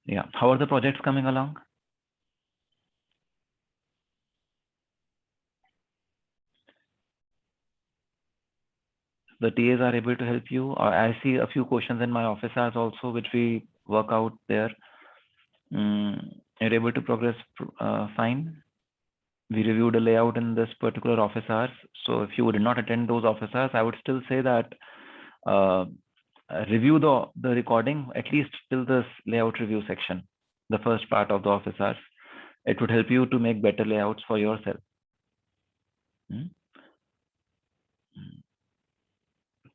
Yeah. How are the projects coming along? The TAs are able to help you. I see a few questions in my office hours also, which we work out there. You're able to progress fine. We reviewed a layout in this particular office hours. So if you did not attend those office hours, I would still say that review the recording, at least till this layout review section, the first part of the office hours. It would help you to make better layouts for yourself.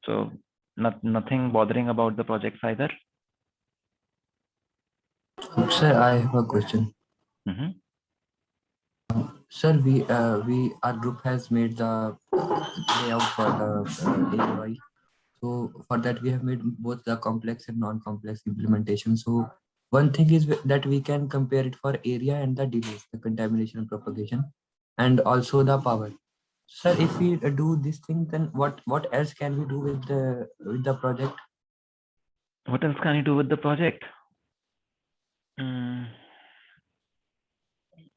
So nothing bothering about the projects either. Sir, I have a question. Sir, our group has made the layout for the AUI. So for that, we have made both the complex and non-complex implementation. So one thing is that we can compare it for area and the delays, the contamination and propagation, and also the power. Sir, if we do this thing, then what else can we do with the project? What else can you do with the project?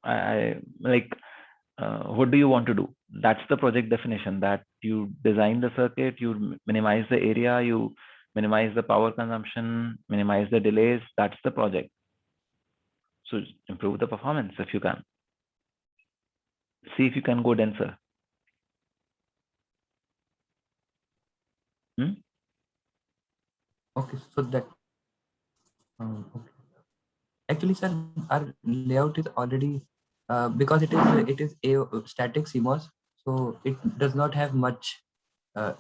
I like, what do you want to do? That's the project definition, that you design the circuit, you minimize the area, you minimize the power consumption, minimize the delays. That's the project. So improve the performance if you can. See if you can go denser. Okay, so that okay. Actually, sir, our layout is already because it is a static CMOS, so it does not have much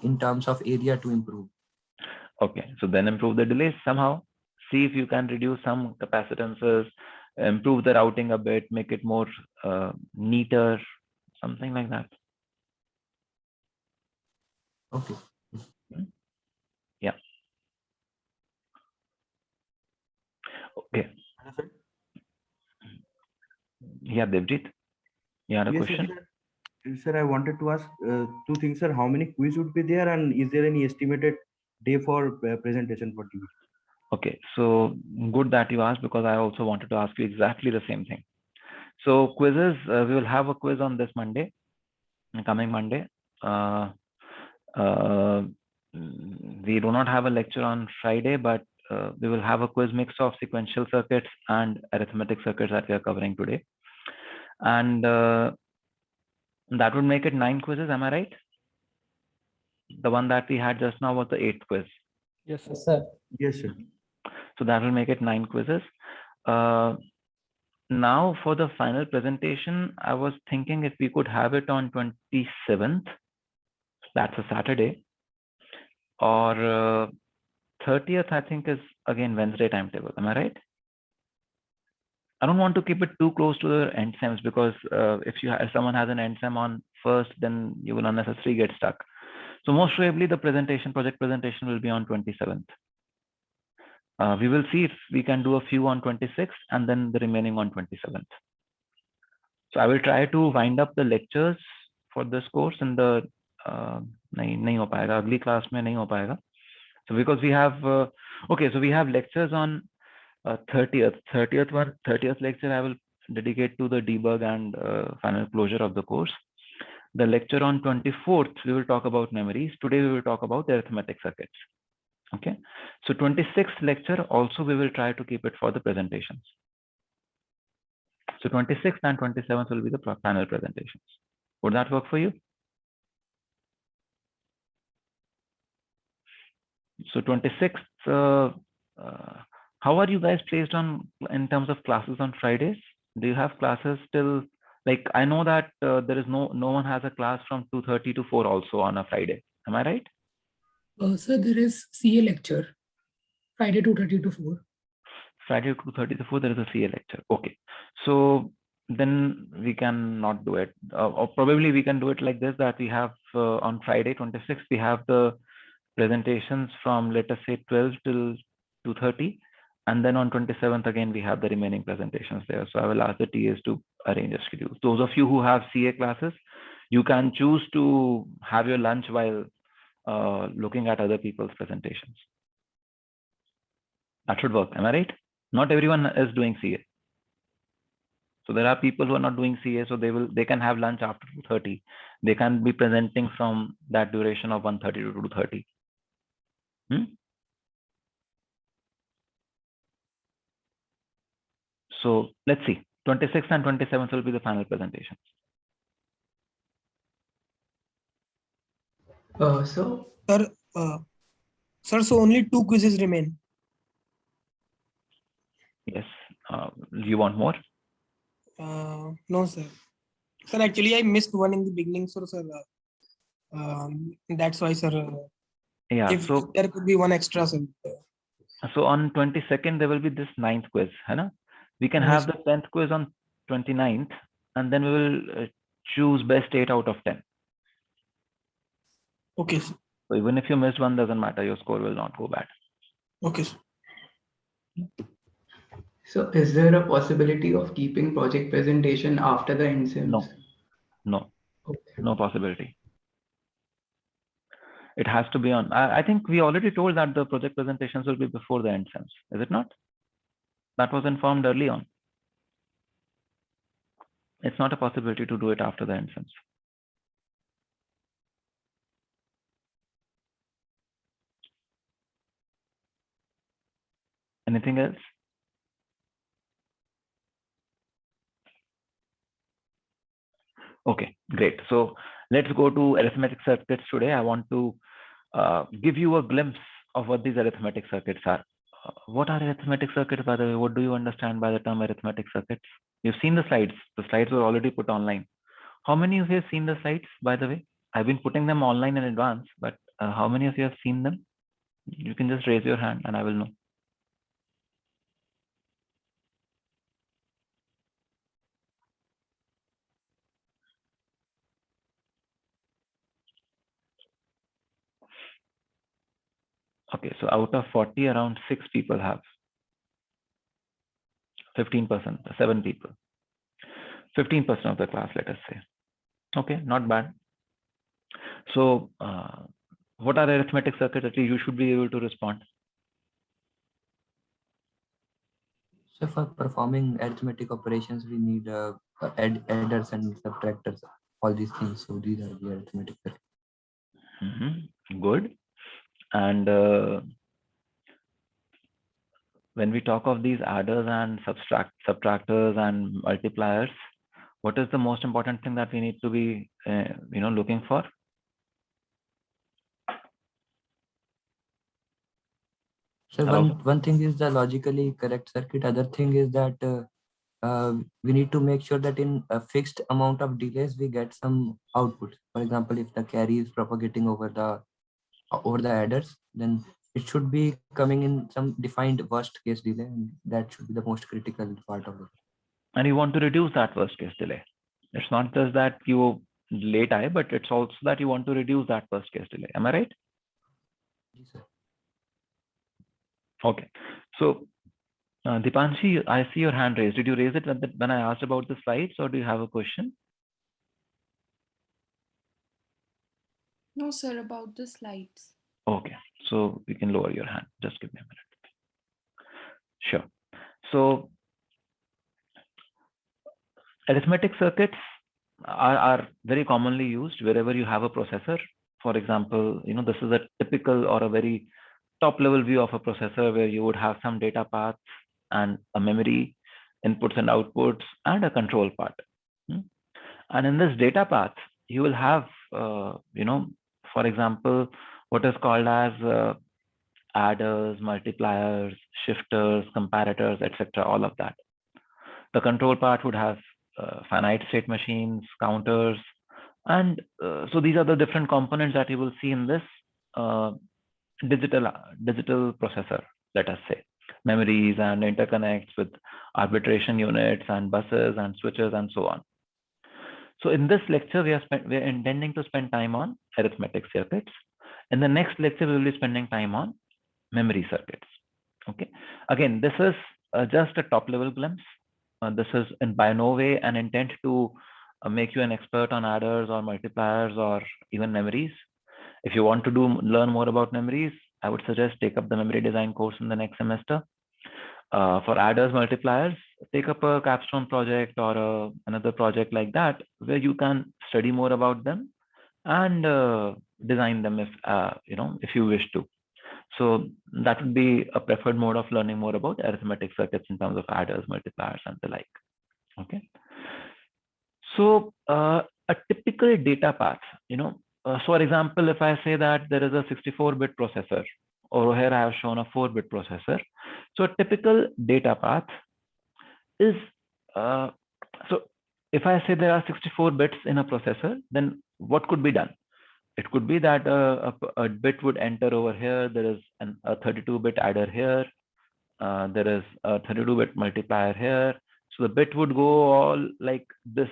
in terms of area to improve. Okay, so then improve the delays somehow. See if you can reduce some capacitances, improve the routing a bit, make it more neater, something like that. Okay. Yeah. Okay. Yeah, Devjit, you had a question? Sir, I wanted to ask two things, sir. How many quiz would be there, and is there any estimated day for presentation for TV? Okay, so good that you asked, because I also wanted to ask you exactly the same thing. So quizzes, we will have a quiz on this Monday, coming Monday. We do not have a lecture on Friday, but we will have a quiz mix of sequential circuits and arithmetic circuits that we are covering today. And that would make it 9 quizzes, am I right? The one that we had just now was the 8th quiz. Yes, sir. Yes, sir. So that will make it 9 quizzes. Now for the final presentation, I was thinking if we could have it on 27th, that's a Saturday, or 30th, I think is again Wednesday timetable. Am I right? I don't want to keep it too close to the end sems, because if someone has an end sem on first, then you will unnecessarily get stuck. So most probably the project presentation will be on 27th. We will see if we can do a few on 26th and then the remaining on 27th. So I will try to wind up the lectures for this course in the नहीं हो पाएगा, अगली class में नहीं हो पाएगा. So because we have okay, so we have lectures on 30th lecture I will dedicate to the debug and final closure of the course. The lecture on 24th we will talk about memories. Today we will talk about arithmetic circuits. Okay, so 26th lecture also we will try to keep it for the presentations. So 26th and 27th will be the panel presentations. Would that work for you? So 26th, how are you guys placed on in terms of classes on Fridays? Do you have classes till, like, I know that there is no one has a class from 2:30 to 4 also on a Friday. Am I right? Sir, there is CA lecture, Friday 2:30 to 4. Friday 2:30 to 4, there is a CA lecture. Okay. So then we can not do it. Or probably we can do it like this, that we have on Friday 26th, we have the presentations from, let us say, 12 till 2:30. And then on 27th, again, we have the remaining presentations there. So I will ask the TAs to arrange a schedule. Those of you who have CA classes, you can choose to have your lunch while looking at other people's presentations. That should work. Am I right? Not everyone is doing CA. So there are people who are not doing CA, so they can have lunch after 2:30. They can be presenting from that duration of 1:30 to 2:30. So let's see. 26th and 27th will be the final presentations. So Sir, so only 2 quizzes remain. Yes. You want more? No, sir. Sir, actually, I missed one in the beginning, so sir. That's why, sir. Yeah. If So there could be one extra, sir. so on 22nd there will be this 9th quiz, है ना? We can Yes. have the 10th quiz on 29th, and then we will choose best 8 out of 10. Okay, sir. So even if you missed one, doesn't matter. Your score will not go bad. Okay, sir. So is there a possibility of keeping project presentation after the end sims? No, Okay. no possibility. It has to be on. I think we already told that the project presentations will be before the end sims. Is it not? That was informed early on. It's not a possibility to do it after the end sims. Anything else? Okay, great. So let's go to arithmetic circuits today. I want to give you a glimpse of what these arithmetic circuits are. What are arithmetic circuits, by the way? What do you understand by the term arithmetic circuits? You've seen the slides. The slides were already put online. How many of you have seen the slides, by the way? I've been putting them online in advance, but how many of you have seen them? You can just raise your hand and I will know. Okay, so out of 40, around 6 people have. 15%, 7 people. 15% of the class, let us say. Okay, not bad. So what are arithmetic circuits? At least you should be able to respond. So for performing arithmetic operations, we need adders and subtractors, all these things. So these are the arithmetic circuits. Good. And when we talk of these adders and subtractors and multipliers, what is the most important thing that we need to be looking for? So Hello? one thing is the logically correct circuit. Other thing is that we need to make sure that in a fixed amount of delays we get some output. For example, if the carry is propagating over the adders, then it should be coming in some defined worst case delay, and that should be the most critical part of it. And you want to reduce that worst case delay. It's not just that you delay time, but it's also that you want to reduce that worst case delay. Am I right? Yes, sir. Okay. So Dipanshi, I see your hand raised. Did you raise it when I asked about the slides, or do you have a question? No, sir, about the slides. Okay, so you can lower your hand. Just give me a minute. Sure. So arithmetic circuits are very commonly used wherever you have a processor. For example, this is a typical or a very top level view of a processor where you would have some data paths and a memory, inputs and outputs, and a control part. And in this data path, you will have, for example, what is called as adders, multipliers, shifters, comparators, etc. All of that. The control part would have finite state machines, counters, and so these are the different components that you will see in this digital processor, let us say. Memories and interconnects with arbitration units and buses and switches and so on. So in this lecture, we are intending to spend time on arithmetic circuits. In the next lecture, we will be spending time on memory circuits. Okay. Again, this is just a top level glimpse. This is by no way an intent to make you an expert on adders or multipliers or even memories. If you want to learn more about memories, I would suggest take up the memory design course in the next semester. For adders, multipliers, take up a capstone project or another project like that, where you can study more about them and design them if if you wish to. So that would be a preferred mode of learning more about arithmetic circuits in terms of adders, multipliers, and the like. Okay. So a typical data path, so for example, if I say that there is a 64-bit processor, over here I have shown a 4-bit processor. So a typical data path is, so if I say there are 64 bits in a processor, then what could be done? It could be that a bit would enter over here. There is a 32-bit adder here. There is a 32-bit multiplier here. So the bit would go all like this.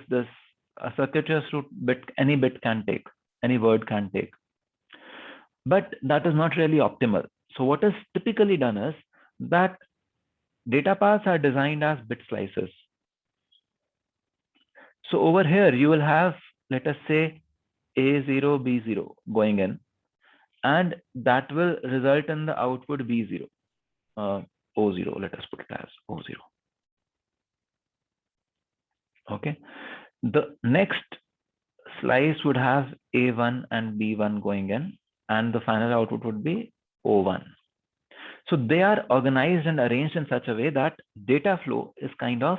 A circuitous root bit, any bit can take, any word can take. But that is not really optimal. So what is typically done is that data paths are designed as bit slices. So over here, you will have, let us say, A0, B0 going in, and that will result in the output B0, O0, let us put it as O0. Okay. The next slice would have A1 and B1 going in, and the final output would be O1. So they are organized and arranged in such a way that data flow is kind of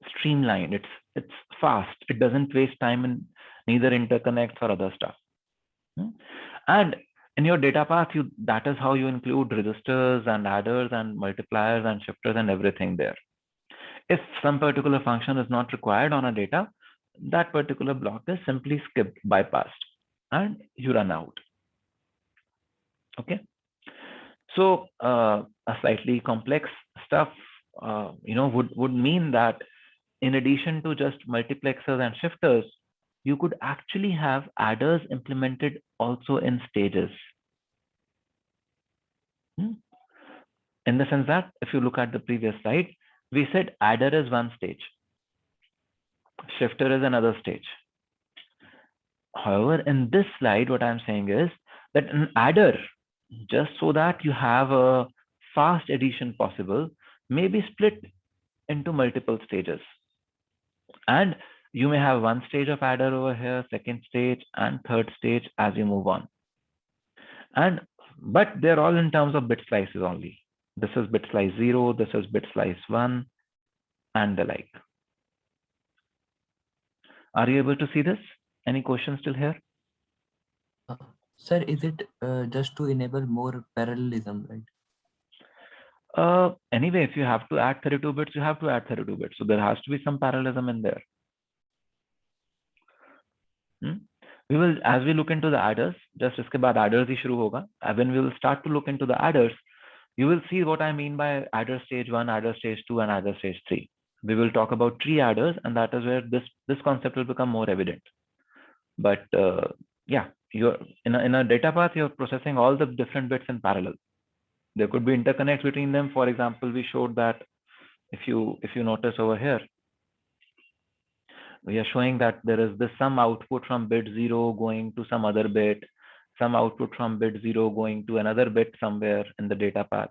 streamlined. It's fast. It doesn't waste time in neither interconnects or other stuff. And in your data path, that is how you include registers and adders and multipliers and shifters and everything there. If some particular function is not required on a data, that particular block is simply skipped, bypassed, and you run out. Okay. So a slightly complex stuff, would mean that in addition to just multiplexers and shifters, you could actually have adders implemented also in stages. In the sense that if you look at the previous slide, we said adder is one stage, shifter is another stage. However, in this slide, what I'm saying is that an adder, just so that you have a fast addition possible, may be split into multiple stages. And you may have one stage of adder over here, second stage, and third stage as you move on. But they're all in terms of bit slices only. This is bit slice 0, this is bit slice 1, and the like. Are you able to see this? Any questions still here? Sir, is it just to enable more parallelism, right? Anyway, if you have to add 32 bits, you have to add 32 bits. So there has to be some parallelism in there. We will, as we look into the adders, just iske baad adders hi shuru hoga. When we will start to look into the adders, you will see what I mean by adder stage 1, adder stage 2, and adder stage 3. We will talk about tree adders, and that is where this concept will become more evident. But yeah, you're in a data path, you're processing all the different bits in parallel. There could be interconnects between them. For example, we showed that if you notice over here, we are showing that there is some output from bit 0 going to some other bit, some output from bit 0 going to another bit somewhere in the data path.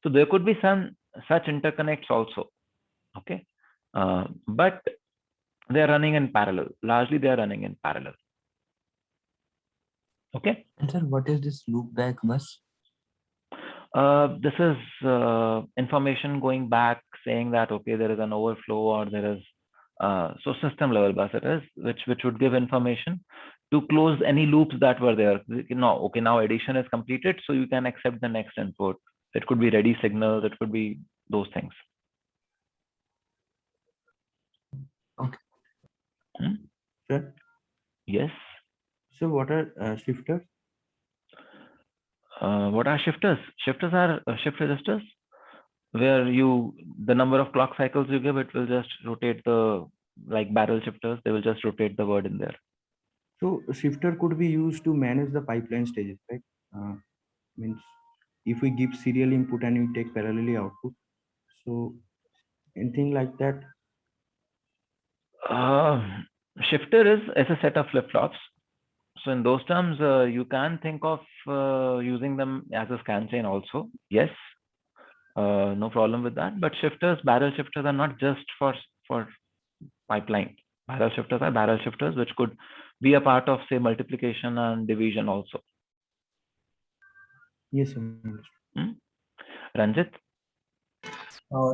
So there could be some such interconnects also. Okay. But they are running in parallel. Largely, they are running in parallel. Okay. And sir, what is this loopback bus? This is information going back saying that, okay, there is an overflow or there is, so system level bus it is, which would give information to close any loops that were there. Okay, now addition is completed, so you can accept the next input. It could be ready signals, it could be those things. Okay. Sir, Yes. so what are shifters? What are shifters? Shifters are shift registers, where the number of clock cycles you give, it will just rotate like barrel shifters, they will just rotate the word in there. So shifter could be used to manage the pipeline stages, right? Means if we give serial input and we take parallelly output, so anything like that. Shifter is a set of flip-flops. So in those terms, you can think of using them as a scan chain also. Yes. No problem with that. But shifters, barrel shifters are not just for pipeline. Barrel shifters are barrel shifters, which could be a part of, say, multiplication and division also. Yes, sir. Understood. Ranjit?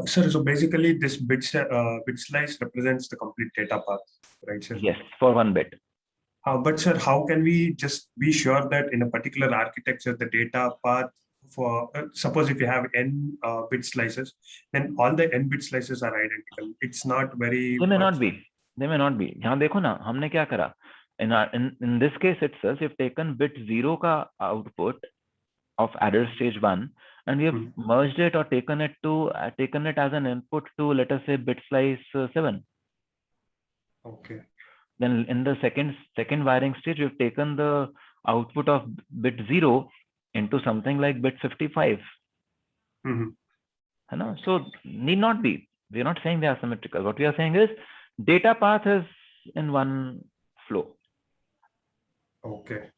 Sir, so basically this bit slice represents the complete data path, right, sir? Yes, for 1 bit. But sir, how can we just be sure that in a particular architecture, the data path for, suppose if you have n bit slices, then all the n bit slices are identical. It's not very They may much- not be. They may not be. यहाँ देखो ना, हमने क्या करा? In this case itself, we've taken bit 0 का output of adder stage 1, and we have merged it or taken it as an input to, let us say, bit slice 7. Okay. Then in the second wiring stage, we've taken the output of bit 0 into something like bit 55. So need not be. We're not saying they are symmetrical. What we are saying is data path is in one flow. Okay.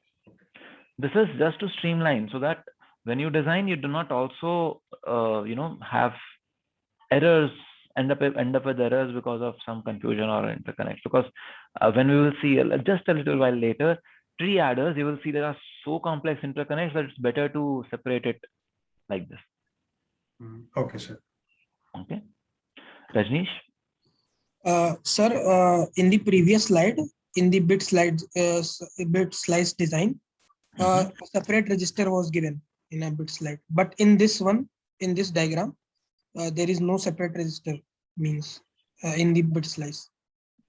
This is just to streamline, so that when you design, you do not also have errors, end up with errors because of some confusion or interconnect. Because when we will see just a little while later, tree adders, you will see there are so complex interconnects that it's better to separate it like this. Okay, sir. Okay. Rajneesh? Sir, in the previous slide, in the bit slice design, a separate register was given in a bit slide. But in this one, in this diagram, there is no separate register means in the bit slice.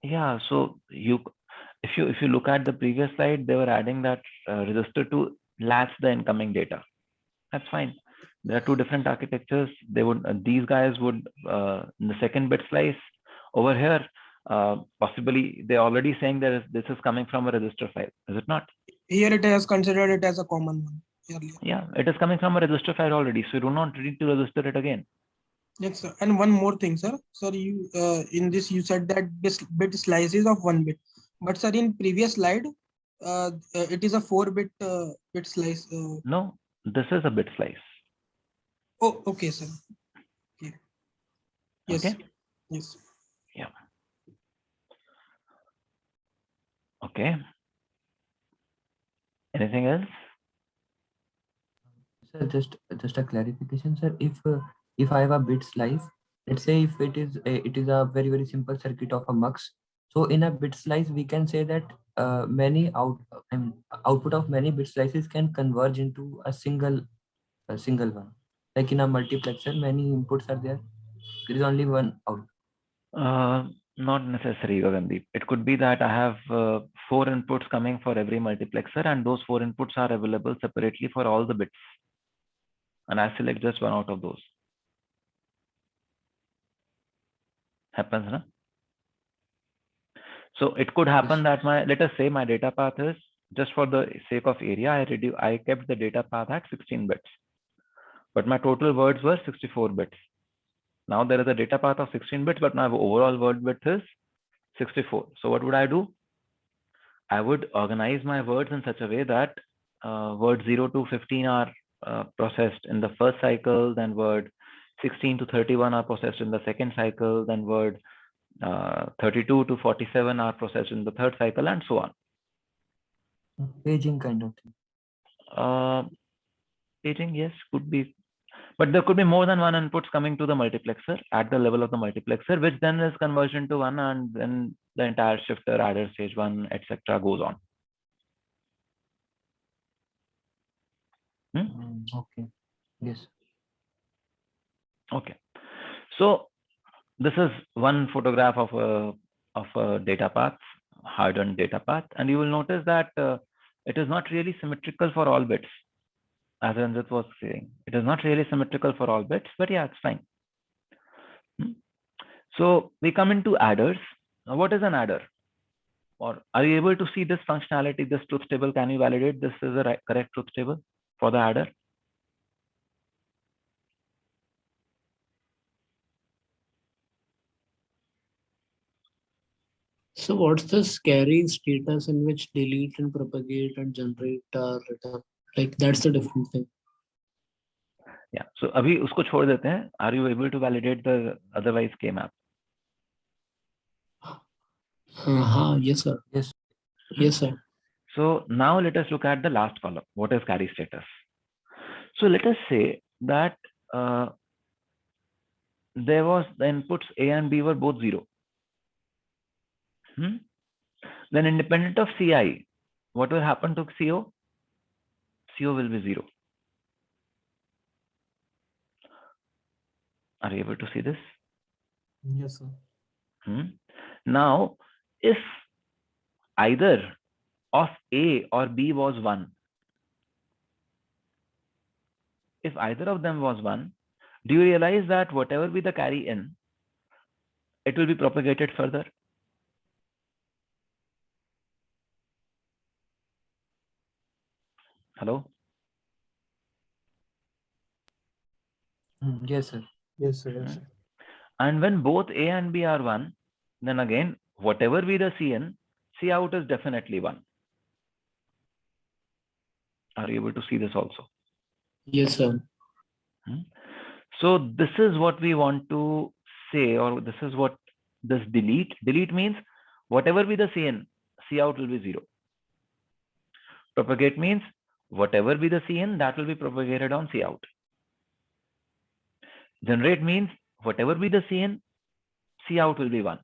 Yeah. So if you look at the previous slide, they were adding that register to latch the incoming data. That's fine. There are two different architectures. These guys would in the second bit slice over here, possibly they're already saying that this is coming from a register file. Is it not? Here it has considered it as a common one earlier. Yeah, it is coming from a register file already, so you do not need to register it again. Yes, sir. And one more thing, sir. Sir, you in this you said that this bit slices of 1 bit, but sir, in previous slide, it is a 4-bit bit slice. No, this is a bit slice. Oh, okay, sir. Okay. Yes. Okay. Yes. Yeah. Okay. Anything else? Sir, just a clarification, sir. If I have a bit slice, let's say if it is a very simple circuit of a mux. So in a bit slice, we can say that output of many bit slices can converge into a single one. Like in a multiplexer, many inputs are there. There is only one out. Not necessary, Gagandeep. It could be that I have 4 inputs coming for every multiplexer, and those 4 inputs are available separately for all the bits. And I select just one out of those. Happens, no? So it could happen that let us say my data path is, just for the sake of area, I kept the data path at 16 bits. But my total words were 64 bits. Now there is a data path of 16 bits, but my overall word width is 64. So what would I do? I would organize my words in such a way that words 0 to 15 are processed in the first cycle, then word 16 to 31 are processed in the second cycle, then word 32 to 47 are processed in the third cycle, and so on. Paging kind of thing. Paging, yes, could be. But there could be more than one inputs coming to the multiplexer at the level of the multiplexer, which then is converged into one, and then the entire shifter, adder, stage 1, etc. goes on. Okay. Yes. Okay. So this is one photograph of a data path, hardened data path, and you will notice that it is not really symmetrical for all bits. As Ranjit was saying, it is not really symmetrical for all bits, but yeah, it's fine. So we come into adders. Now, what is an adder? Or are you able to see this functionality, this truth table? Can you validate this is the correct truth table for the adder? So what's the scary status in which delete and propagate and generate are written? Like that's a different thing. Yeah. So अभी उसको छोड़ देते हैं. Are you able to validate the otherwise K map? Yes, sir. Yes. Yes, sir. So now let us look at the last column. What is carry status? So let us say that there was the inputs A and B were both 0. Then independent of Ci, what will happen to Co? Co will be 0. Are you able to see this? Yes, sir. Now, if either of A or B was 1, if either of them was 1, do you realize that whatever be the carry in, it will be propagated further? Hello? Yes, sir. Yes, sir. Yes, sir. And when both A and B are 1, then again, whatever be the Cn, C out is definitely 1. Are you able to see this also? Yes, sir. So this is what we want to say, or this is what this delete. Delete means whatever be the Cn, C out will be 0. Propagate means whatever be the Cn, that will be propagated on C out. Generate means whatever be the Cn, C out will be 1.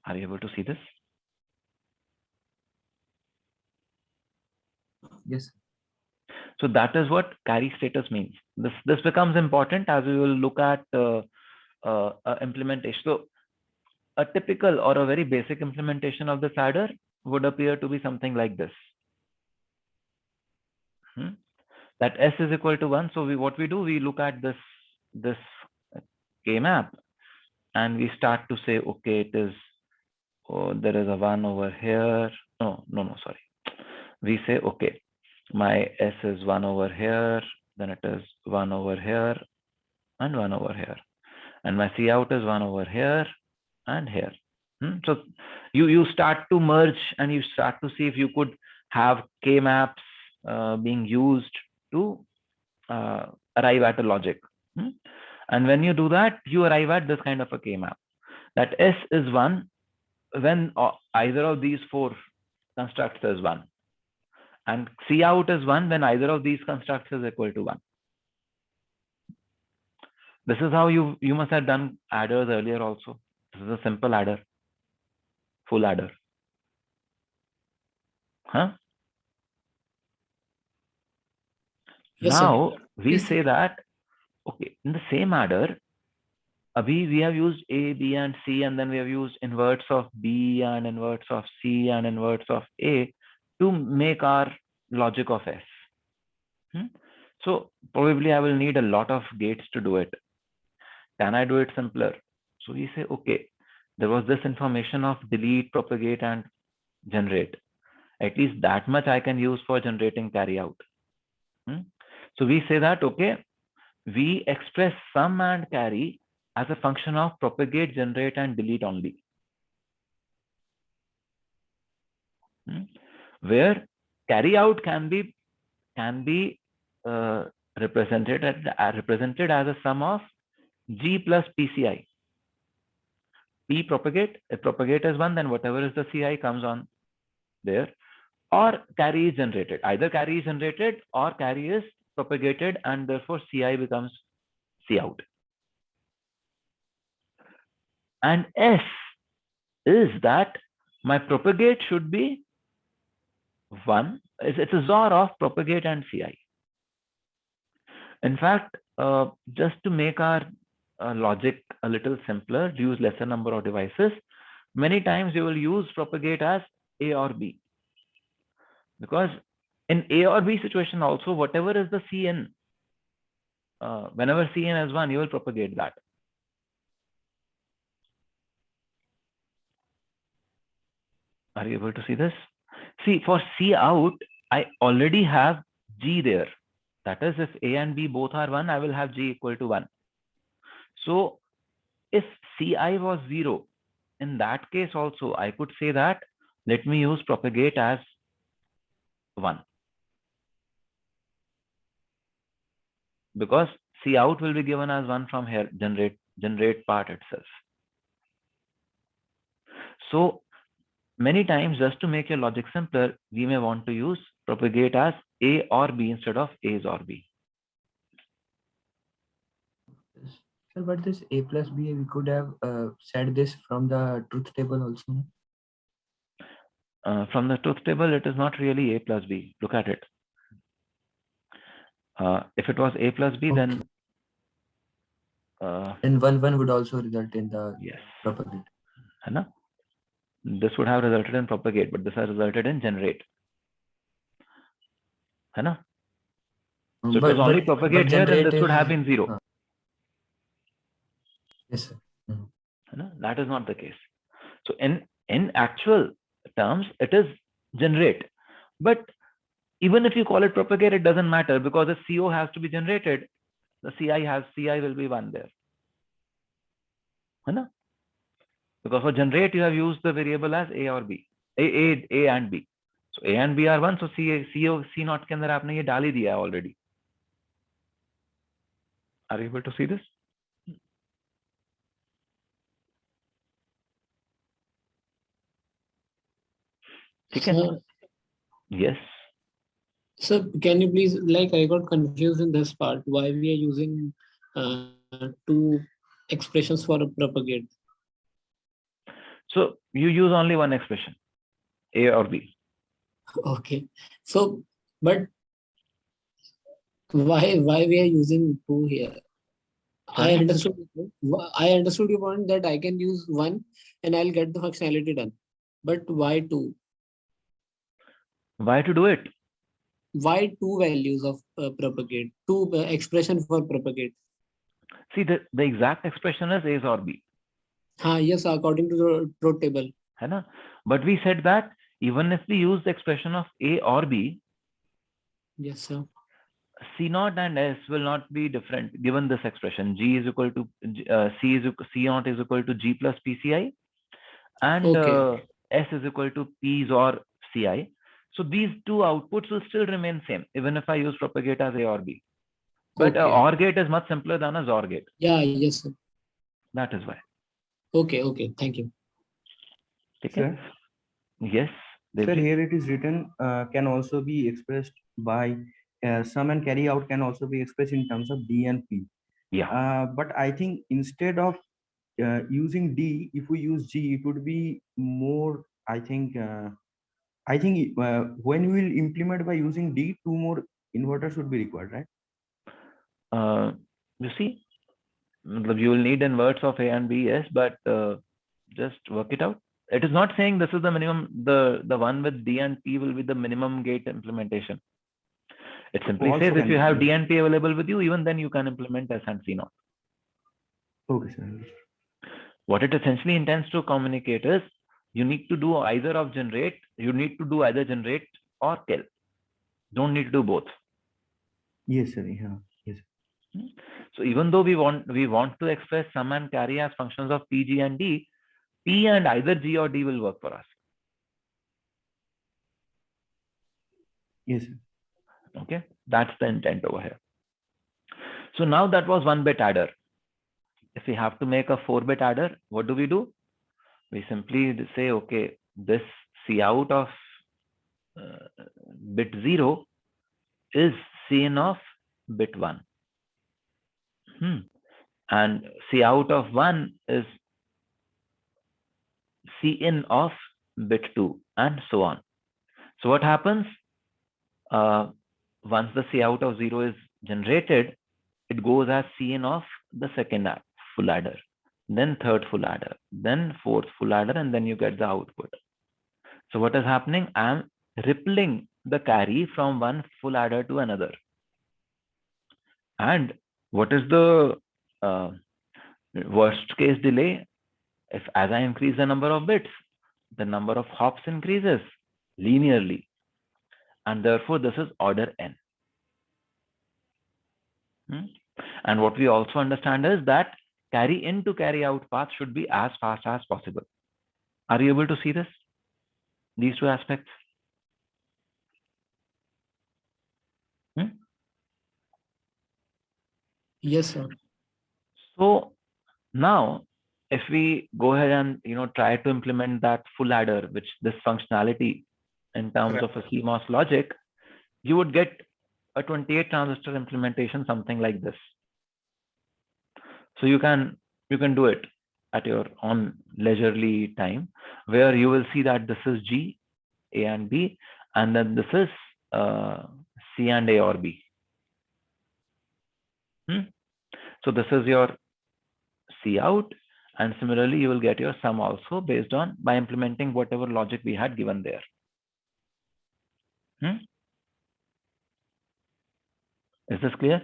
Are you able to see this? Yes. So that is what carry status means. This becomes important as we will look at implementation. So a typical or a very basic implementation of this adder would appear to be something like this. That S is equal to 1. So what we do, we look at this K map and we start to say, okay, it is, there is a 1 over here. No, sorry. We say, okay, my S is 1 over here, then it is 1 over here and 1 over here. And my C out is 1 over here and here. So you start to merge and you start to see if you could have K maps being used to arrive at a logic. And when you do that, you arrive at this kind of a K map. That S is 1 when either of these 4 constructs is 1. And C out is 1 when either of these constructs is equal to 1. This is how you must have done adders earlier also. This is a simple adder, full adder. Yes, now sir. we Yes, say that, okay, in the same adder, we have used A, B, and C, and then we have used inverts of B and inverts of C and inverts of A to make our logic of S. So probably I will need a lot of gates to do it. Can I do it simpler? So we say, okay, there was this information of delete, propagate, and generate. At least that much I can use for generating carry out. So we say that, okay, we express sum and carry as a function of propagate, generate, and delete only. Where carry out can be represented as a sum of G plus PCI. P propagate, if propagate is 1, then whatever is the CI comes on there, or carry is generated. Either carry is generated or carry is propagated, and therefore CI becomes C out. And S is that my propagate should be 1. It's a XOR of propagate and CI. In fact, just to make our logic a little simpler, use lesser number of devices, many times you will use propagate as A or B. Because in A or B situation also, whatever is the Cn, whenever Cn is 1, you will propagate that. Are you able to see this? See, for C out, I already have G there. That is, if A and B both are 1, I will have G equal to 1. So if Ci was 0, in that case also, I could say that, let me use propagate as 1. because C out will be given as 1 from here, generate part itself. So many times, just to make your logic simpler, we may want to use propagate as A or B instead of A's or B. Sir, but this A plus B, we could have said this from the truth table also. From the truth table, it is not really A plus B. Look at it. If it was A plus B, then And 1 would also result in the yes, propagate. है ना? This would have resulted in propagate, but this has resulted in generate. है ना? So it was only propagate here, then this would have been 0. Yes, sir. है ना? That is not the case. So in actual terms, it is generate. But even if you call it propagate, it doesn't matter, because the CO has to be generated. The CI will be 1 there. है ना? Because for generate, you have used the variable as A or B, A and B. So A and B are 1. So C naught के अंदर आपने ये डाल ही दिया है already. Are you able to see this? ठीक है? Sir, Yes. sir, can you please, like, I got confused in this part, why we are using two expressions for a propagate? So you use only one expression, A or B. Okay. So, but why we are using two here? I Sorry? understood your point that I can use 1 and I'll get the functionality done. But why 2? Why to do it? Why 2 values of propagate? 2 expression for propagate? See, the exact expression is A or B. Yes, according to the truth table. है ना? But we said that even if we use the expression of A or B, Yes, sir. C naught and S will not be different given this expression. G is equal to C naught is equal to G plus PCI, and Okay. S is equal to P's or CI. So these two outputs will still remain same even if I use propagate as A or B. But Okay. OR gate is much simpler than a XOR gate. Yeah, yes, sir. That is why. Okay, thank you. Okay. Sir, Yes. sir, Devjit? here it is written can also be expressed by sum and carry out can also be expressed in terms of D and P. Yeah. But I think instead of using D, if we use G, it would be more. I think when we will implement by using D, 2 more inverters would be required, right? You see, you will need inverts of A and B, yes, but just work it out. It is not saying this is the minimum, the one with D and P will be the minimum gate implementation. It simply Also says if can you be, have yes. D and P available with you, even then you can implement S and C naught. Okay, sir. What it essentially intends to communicate is you need to do either of generate, you need to do either generate or kill. Don't need to do both. Yes, sir. Yeah. Yes. So even though we want to express sum and carry as functions of P, G, and D, P and either G or D will work for us. Yes, sir. Okay, that's the intent over here. So now that was 1-bit adder. If we have to make a 4-bit adder, what do? We simply say, okay, this C out of bit 0 is C in of bit 1. And C out of 1 is C in of bit 2, and so on. So what happens? Once the C out of 0 is generated, it goes as C in of the second full adder, then third full adder, then fourth full adder, and then you get the output. So what is happening? I am rippling the carry from one full adder to another. And what is the worst case delay? If as I increase the number of bits, the number of hops increases linearly. And therefore, this is order n. And what we also understand is that carry in to carry out path should be as fast as possible. Are you able to see this? These two aspects? Yes, sir. So now if we go ahead and try to implement that full adder, which this functionality in terms of a CMOS logic, you would get a 28 transistor implementation, something like this. So you can do it at your own leisurely time, where you will see that this is G, A and B, and then this is C and A or B. So this is your C out, and similarly you will get your sum also based on by implementing whatever logic we had given there. Is this clear?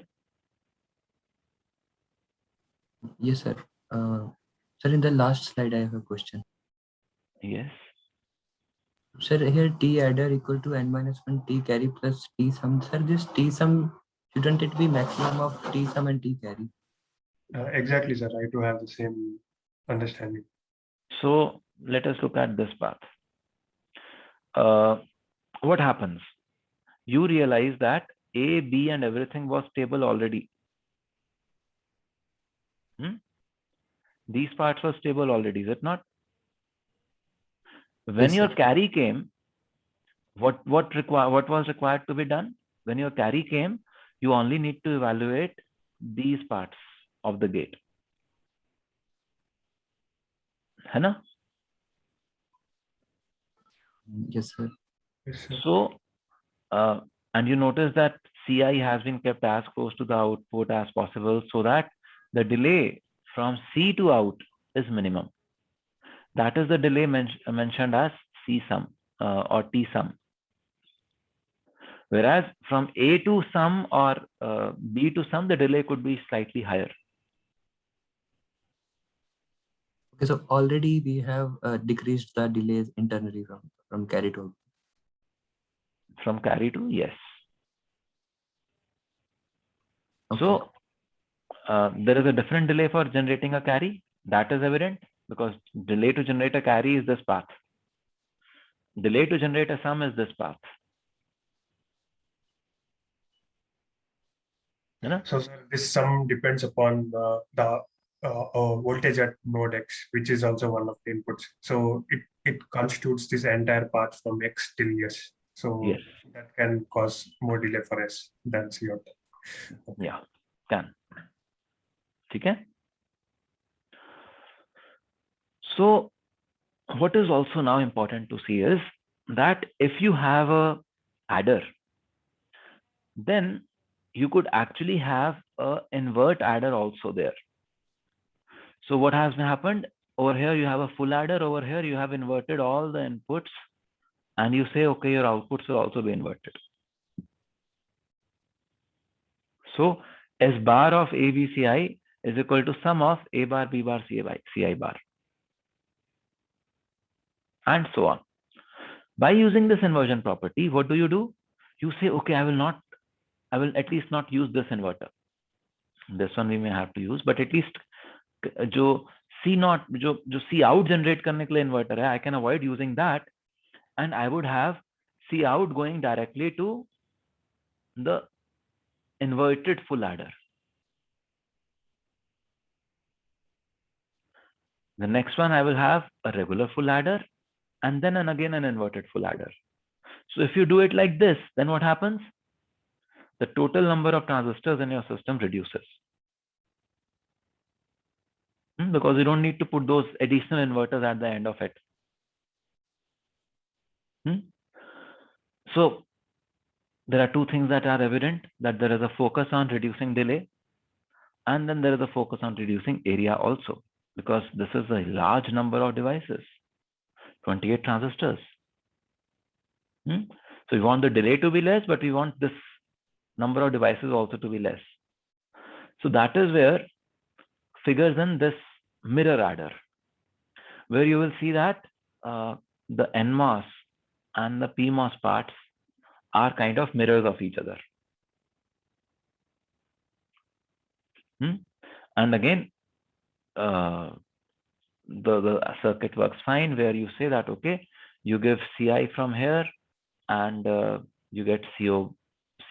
Yes, sir. Sir, in the last slide, I have a question. Yes. Sir, here T adder equal to n-1 T carry plus T sum. Sir, this T sum, shouldn't it be maximum of T sum and T carry? Exactly, sir. I do have the same understanding. So let us look at this path. What happens? You realize that A, B, and everything was stable already. These parts were stable already, is it not? When Yes, your sir. carry came, what was required to be done? When your carry came, you only need to evaluate these parts of the gate. है ना? Yes, sir. Yes, sir. So, and you notice that CI has been kept as close to the output as possible so that the delay from C to out is minimum. That is the delay mentioned as C sum or T sum. Whereas from A to sum or B to sum, the delay could be slightly higher. Okay, so already we have decreased the delays internally from carry to output. From carry to, yes. Okay. So there is a different delay for generating a carry. That is evident because delay to generate a carry is this path. Delay to generate a sum is this path. So sir, this sum depends upon the voltage at node X, which is also one of the inputs. So it constitutes this entire path from X till S. So yes, that can cause more delay for S than C out. Okay. Yeah, can. Okay. So what is also now important to see is that if you have a adder, then you could actually have a invert adder also there. So what has happened over here? You have a full adder. Over here you have inverted all the inputs, and you say, okay, your outputs will also be inverted. So S bar of A, B, C, I is equal to sum of A bar, B bar, C I bar, and so on. By using this inversion property, what do? You say, okay, I will at least not use this inverter. This one we may have to use, but at least जो C naught, जो C out generate करने के लिए inverter है, I can avoid using that, and I would have C out going directly to the inverted full adder. The next one I will have a regular full adder, and then again an inverted full adder. So if you do it like this, then what happens? The total number of transistors in your system reduces. Because you don't need to put those additional inverters at the end of it. So there are two things that are evident, that there is a focus on reducing delay, and then there is a focus on reducing area also, because this is a large number of devices, 28 transistors. So we want the delay to be less, but we want this number of devices also to be less. So that is where figures in this mirror adder, where you will see that the NMOS and the PMOS parts are kind of mirrors of each other. And again, the circuit works fine, where you say that, okay, you give CI from here, and you get C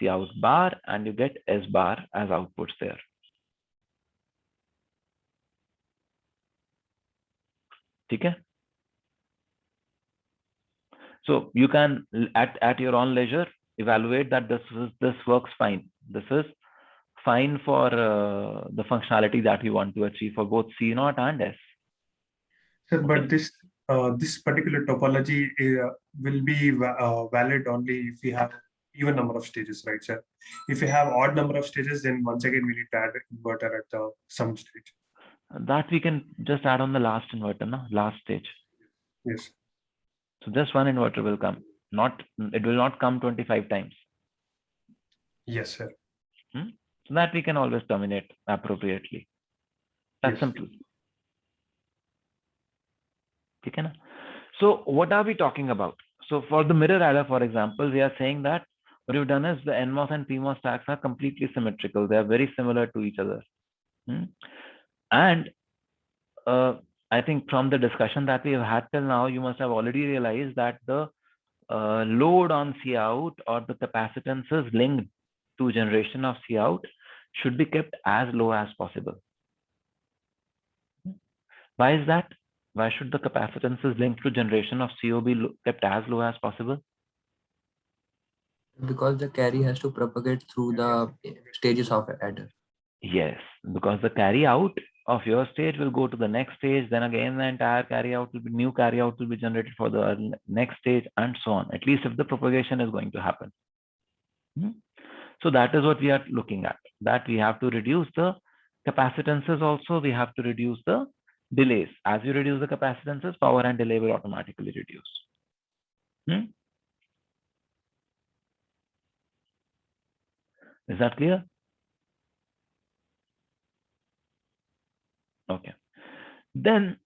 out bar, and you get S bar as outputs there. ठीक है? So you can at your own leisure evaluate that this works fine. This is fine for the functionality that you want to achieve for both C0 and S. Sir, but Okay. this particular topology will be valid only if we have even number of stages, right, sir? If you have odd number of stages, then once again we need to add an inverter at some stage. That we can just add on the last inverter, no? Last stage. Yes. So just one inverter will come. It will not come 25 times. Yes, sir. So that we can always terminate appropriately. That's Yes. simple. Okay, na? So what are we talking about? So for the mirror adder, for example, we are saying that what we've done is the NMOS and PMOS stacks are completely symmetrical. They are very similar to each other. And I think from the discussion that we have had till now, you must have already realized that the load on Cout or the capacitances linked to generation of Cout should be kept as low as possible. Why is that? Why should the capacitances linked to generation of CO be kept as low as possible? Because the carry has to propagate through the stages of adder. Yes, because the carry out of your stage will go to the next stage, then again the entire new carry out will be generated for the next stage, and so on, at least if the propagation is going to happen. So that is what we are looking at, that we have to reduce the capacitances also, we have to reduce the delays. As you reduce the capacitances, power and delay will automatically reduce. Is that clear? Okay. Then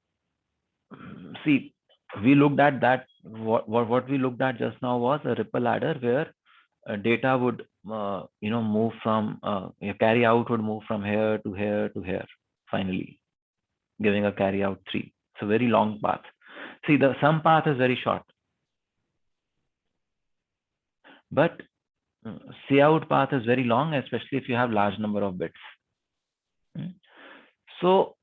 see, we looked at that. What we looked at just now was a ripple adder where data would move from carry out would move from here to here to here, finally giving a carry out 3. It's a very long path. See, the some path is very short, but C out path is very long, especially if you have large number of bits. So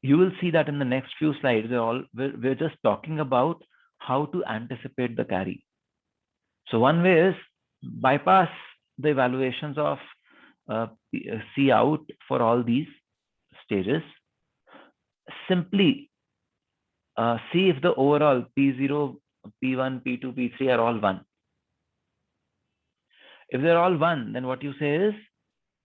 you will see that in the next few slides, we're just talking about how to anticipate the carry. So one way is bypass the evaluations of C out for all these stages. Simply see if the overall P0, P1, P2, P3 are all 1. If they're all 1, then what you say is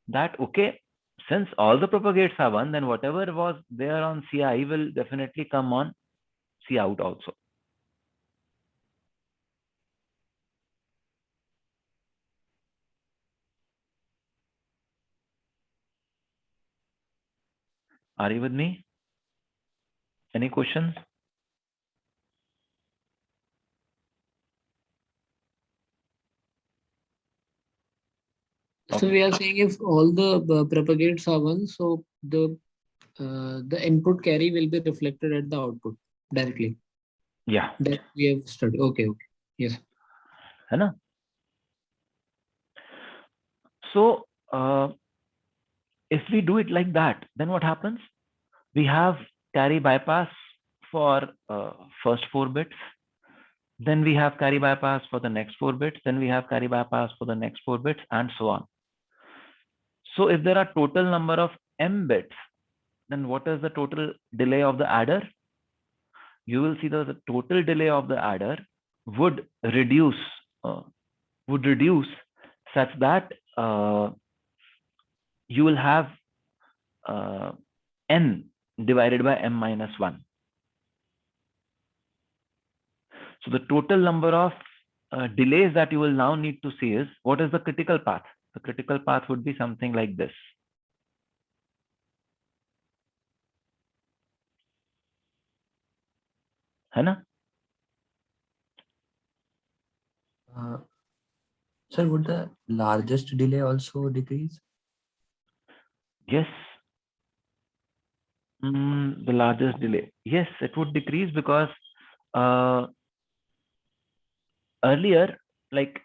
that, okay, since all the propagates are 1, then whatever was there on CI will definitely come on C out also. Are you with me? Any questions? So we are saying if all the propagates are 1, so the input carry will be reflected at the output directly. Yeah. That we have studied. Okay. Yes. है ना? So if we do it like that, then what happens? We have carry bypass for first 4 bits. Then we have carry bypass for the next 4 bits. Then we have carry bypass for the next 4 bits, and so on. So if there are total number of m bits, then what is the total delay of the adder? You will see that the total delay of the adder would reduce such that you will have n divided by m minus 1. So the total number of delays that you will now need to see is, what is the critical path? The critical path would be something like this. है ना? Sir, would the largest delay also decrease? Yes. The largest delay. Yes, it would decrease because earlier, like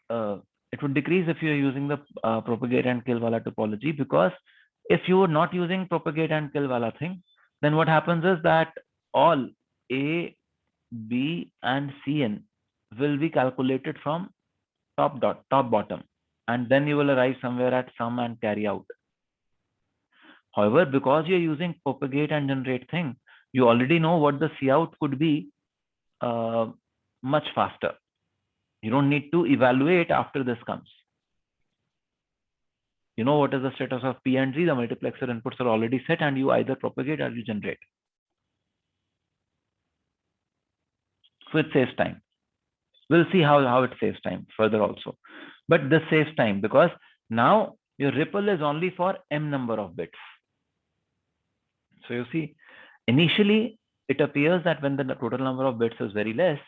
it would decrease if you're using the propagate and kill wala topology, because if you were not using propagate and kill wala thing, then what happens is that all A, B, and Cn will be calculated from top bottom, and then you will arrive somewhere at sum and carry out. However, because you're using propagate and generate thing, you already know what the cout could be much faster. You don't need to evaluate after this comes. You know what is the status of P and G, the multiplexer inputs are already set, and you either propagate or you generate. So it saves time. We'll see how it saves time further also. But this saves time because now your ripple is only for m number of bits. So you see, initially it appears that when the total number of bits is very less,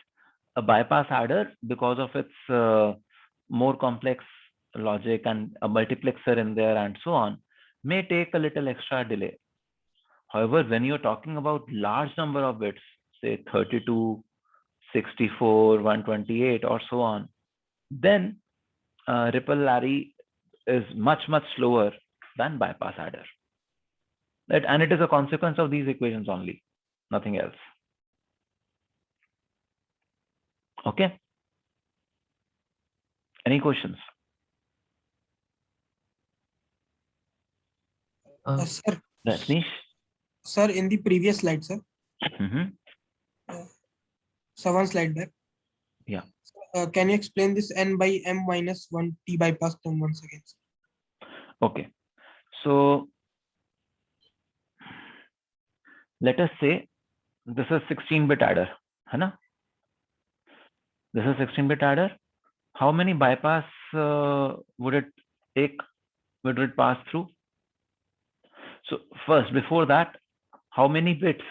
a bypass adder, because of its more complex logic and a multiplexer in there and so on, may take a little extra delay. However, when you're talking about large number of bits, say 32, 64, 128 or so on, then ripple Larry is much slower than bypass adder. Right? And it is a consequence of these equations only, nothing else. Okay. Any questions? Sir, Rajneesh? sir, in the previous slide, sir. So one slide back. Yeah. Can you explain this n by m minus 1 t bypass term once again? Okay. So let us say this is 16-bit adder. Hai na? This is 16-bit adder. How many bypass would it take? Would it pass through? So first, before that, how many bits?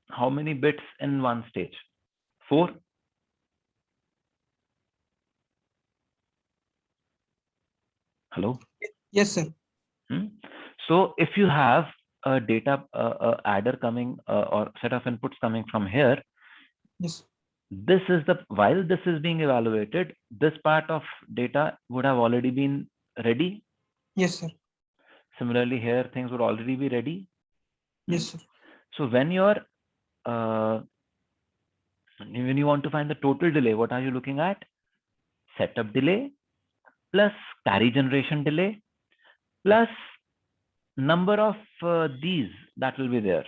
How many bits in one stage? 4. Hello? Yes, sir. So if you have a data adder coming or set of inputs coming from here, yes, this is the, while this is being evaluated, this part of data would have already been ready. Yes, sir. Similarly, here things would already be ready. Yes, sir. So when you're when you want to find the total delay, what are you looking at? Setup delay plus carry generation delay plus number of these that will be there,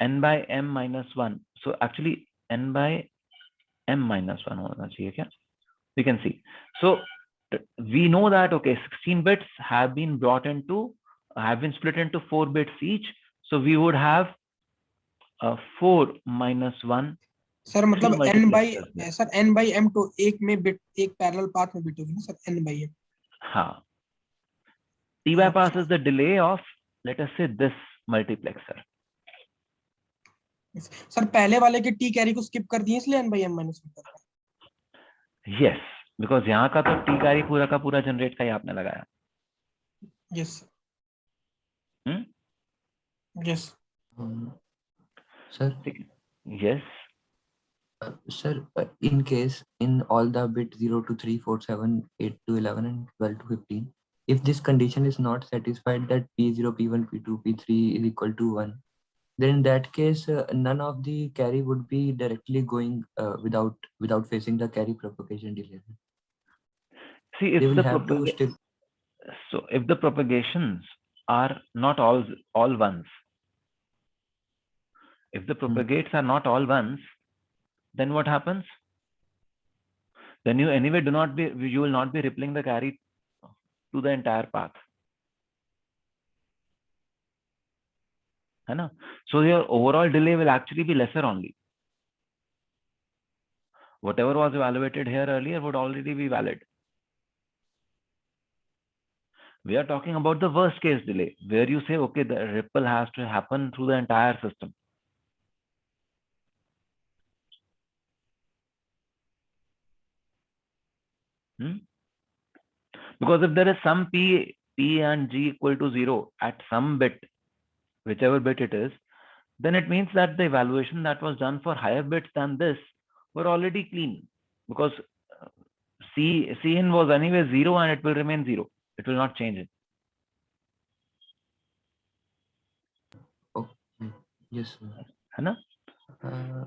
n by m minus 1. So actually n by m minus 1 hona chahiye kya? We can see. So we know that, okay, 16 bits have been split into 4 bits each. So we would have 4 minus 1. Sir मतलब n by sir n by m तो एक में bit एक parallel path में bit होगी ना sir n by m. हाँ. T bypass is the delay of, let us say, this multiplexer. Sir पहले वाले के t कैरी को स्किप कर दिए इसलिए n by m minus 1. Yes, because यहाँ का तो t कैरी पूरा का पूरा जनरेट का ही आपने लगाया. Yes. Yes. Sir. Yes. Sir, in case in all the bit 0 to 3, 4, 7, 8 to 11, and 12 to 15, if this condition is not satisfied that P0, P1, P2, P3 is equal to 1, then in that case, none of the carry would be directly going without facing the carry propagation delay. See, if if the propagations are not all ones, if the propagates are not all ones, then what happens? Then you anyway you will not be rippling the carry to the entire path. Hai na? So your overall delay will actually be lesser only. Whatever was evaluated here earlier would already be valid. We are talking about the worst case delay, where you say, okay, the ripple has to happen through the entire system. Because if there is some P and G equal to 0 at some bit, whichever bit it is, then it means that the evaluation that was done for higher bits than this were already clean, because Cn was anyway 0 and it will remain 0. It will not change it. Okay. Yes, sir. Hai na?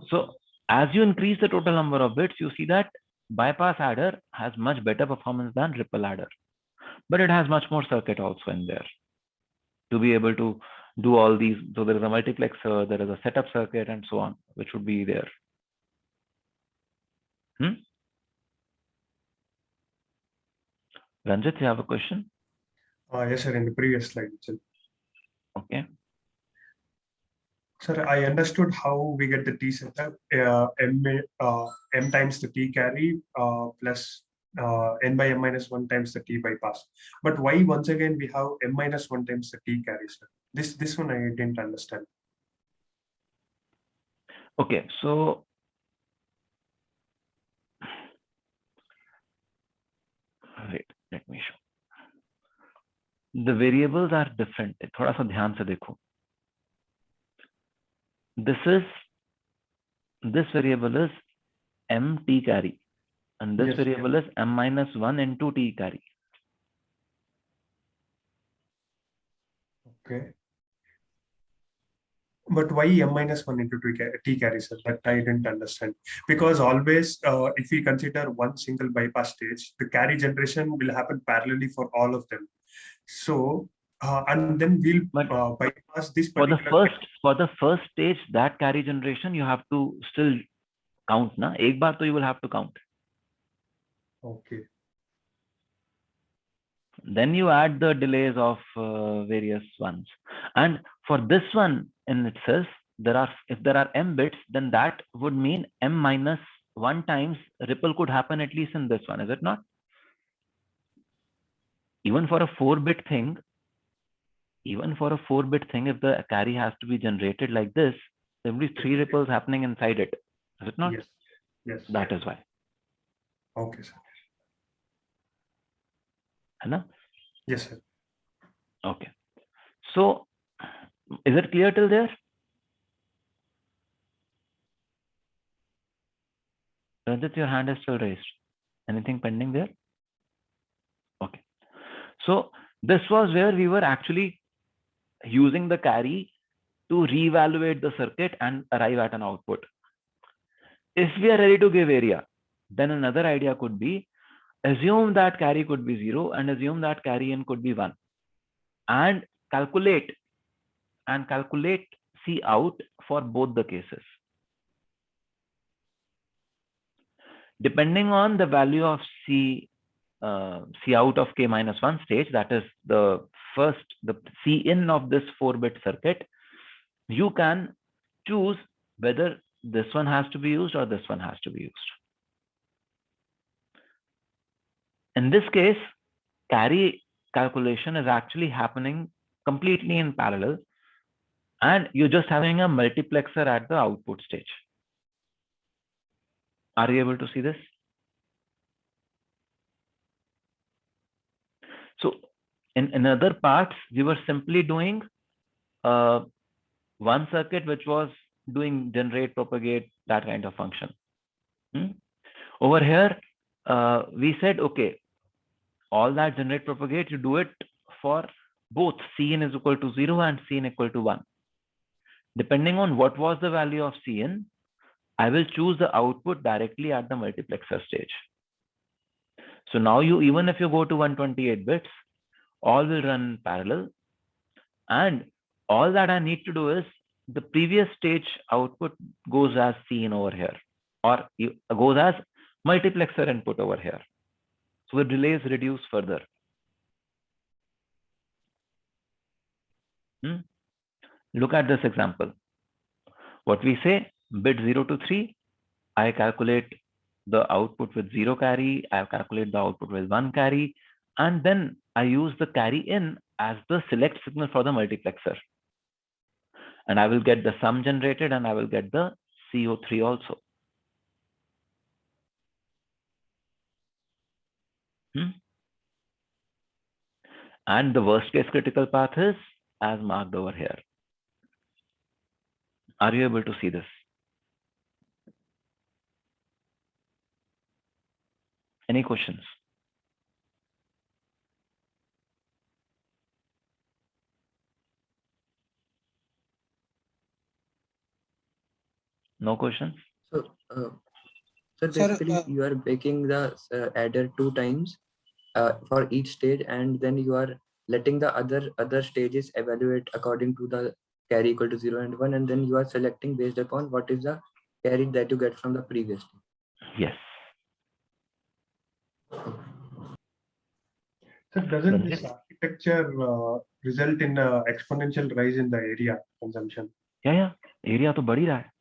So as you increase the total number of bits, you see that bypass adder has much better performance than ripple adder, but it has much more circuit also in there to be able to do all these. So there is a multiplexer, there is a setup circuit and so on, which would be there. Ranjit, you have a question? Yes, sir, in the previous slide itself. Okay. Sir, I understood how we get the T setup, m times the T carry plus n by m minus 1 times the T bypass. But why once again we have m minus 1 times the T carry, sir? This one I didn't understand. Okay, so wait, let me show. The variables are different. थोड़ा सा ध्यान से देखो. This variable is m T carry, and this Yes, variable is m minus 1 into T carry. Okay. But why m minus 1 into T carry, sir? That I didn't understand. Because always, if we consider one single bypass stage, the carry generation will happen parallelly for all of them. So, and then we'll bypass this particular. For the first stage, that carry generation, you have to still count. Na? एक बार तो you will have to count. Okay. Then you add the delays of various ones. And for this one in itself, if there are m bits, then that would mean m minus 1 times ripple could happen at least in this one, is it not? Even for a 4-bit thing, if the carry has to be generated like this, there will be 3 ripples happening inside it, is it not? Yes. Yes. That is why. Okay, sir. Anna? Yes, sir. Okay. So, is it clear till there? Ranjit, your hand is still raised. Anything pending there? Okay. So, this was where we were actually using the carry to reevaluate the circuit and arrive at an output. If we are ready to give area, then another idea could be assume that carry could be 0 and assume that carry in could be 1 and calculate C out for both the cases. Depending on the value of C out of k minus 1 stage, that is the C in of this 4-bit circuit, you can choose whether this one has to be used or this one has to be used. In this case, carry calculation is actually happening completely in parallel, and you're just having a multiplexer at the output stage. Are you able to see this? So in other parts, we were simply doing one circuit which was doing generate, propagate, that kind of function. Over here, we said, okay, all that generate, propagate, you do it for both Cin is equal to 0 and Cin equal to 1. Depending on what was the value of Cin, I will choose the output directly at the multiplexer stage. So now even if you go to 128 bits, all will run parallel. And all that I need to do is the previous stage output goes as Cin over here, or goes as multiplexer input over here. So the delays reduce further. Look at this example. What we say, bit 0 to 3, I calculate the output with 0 carry, I calculate the output with 1 carry, and then I use the carry in as the select signal for the multiplexer. And I will get the sum generated and I will get the CO3 also. And the worst case critical path is as marked over here. Are you able to see this? Any questions? No questions? So, so Sir, basically, you are breaking the adder 2 times for each stage, and then you are letting the other stages evaluate according to the carry equal to 0 and 1, and then you are selecting based upon what is the carry that you get from the previous stage. Yes. So doesn't Ranjit? this architecture result in an exponential rise in the area consumption? Yeah. Area to बढ़ ही रहा है.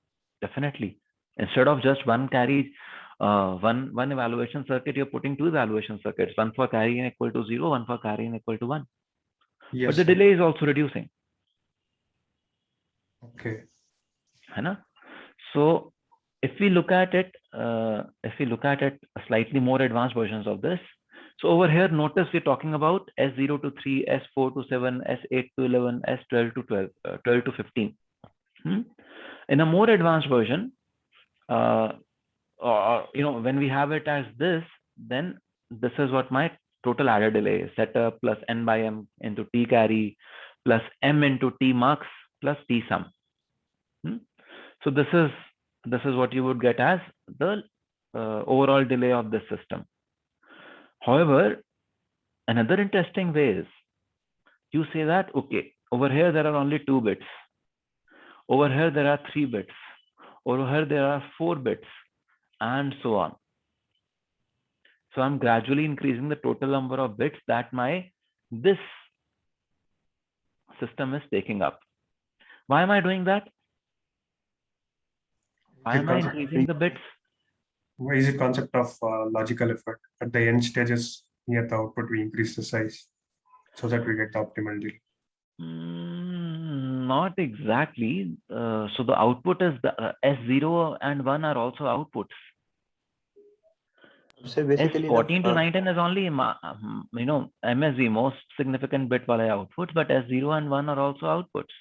Definitely. Instead of just one carry, one evaluation circuit, you're putting 2 evaluation circuits, one for carry in equal to 0, one for carry in equal to 1. Yes. But the sir. delay is also reducing. Okay. है ना? So if we look at it, slightly more advanced versions of this. So over here, notice we're talking about S0 to 3, S4 to 7, S8 to 11, S12 to 12, 12 to 15. In a more advanced version, when we have it as this, then this is what my total adder delay is: setup plus n by m into t carry plus m into t mux plus t sum. So this is what you would get as the overall delay of this system. However, another interesting way is you say that, okay, over here there are only 2 bits. Over here there are 3 bits. Over here there are 4 bits, and so on. So I'm gradually increasing the total number of bits that this system is taking up. Why am I doing that? Why am I increasing the bits? Why is it concept of logical effort? At the end stages near the output, we increase the size so that we get the optimal deal. Not exactly. So the output is the S0 and 1 are also outputs. So basically, S14 to 19 is only MSB, most significant bit wale outputs, but S0 and 1 are also outputs.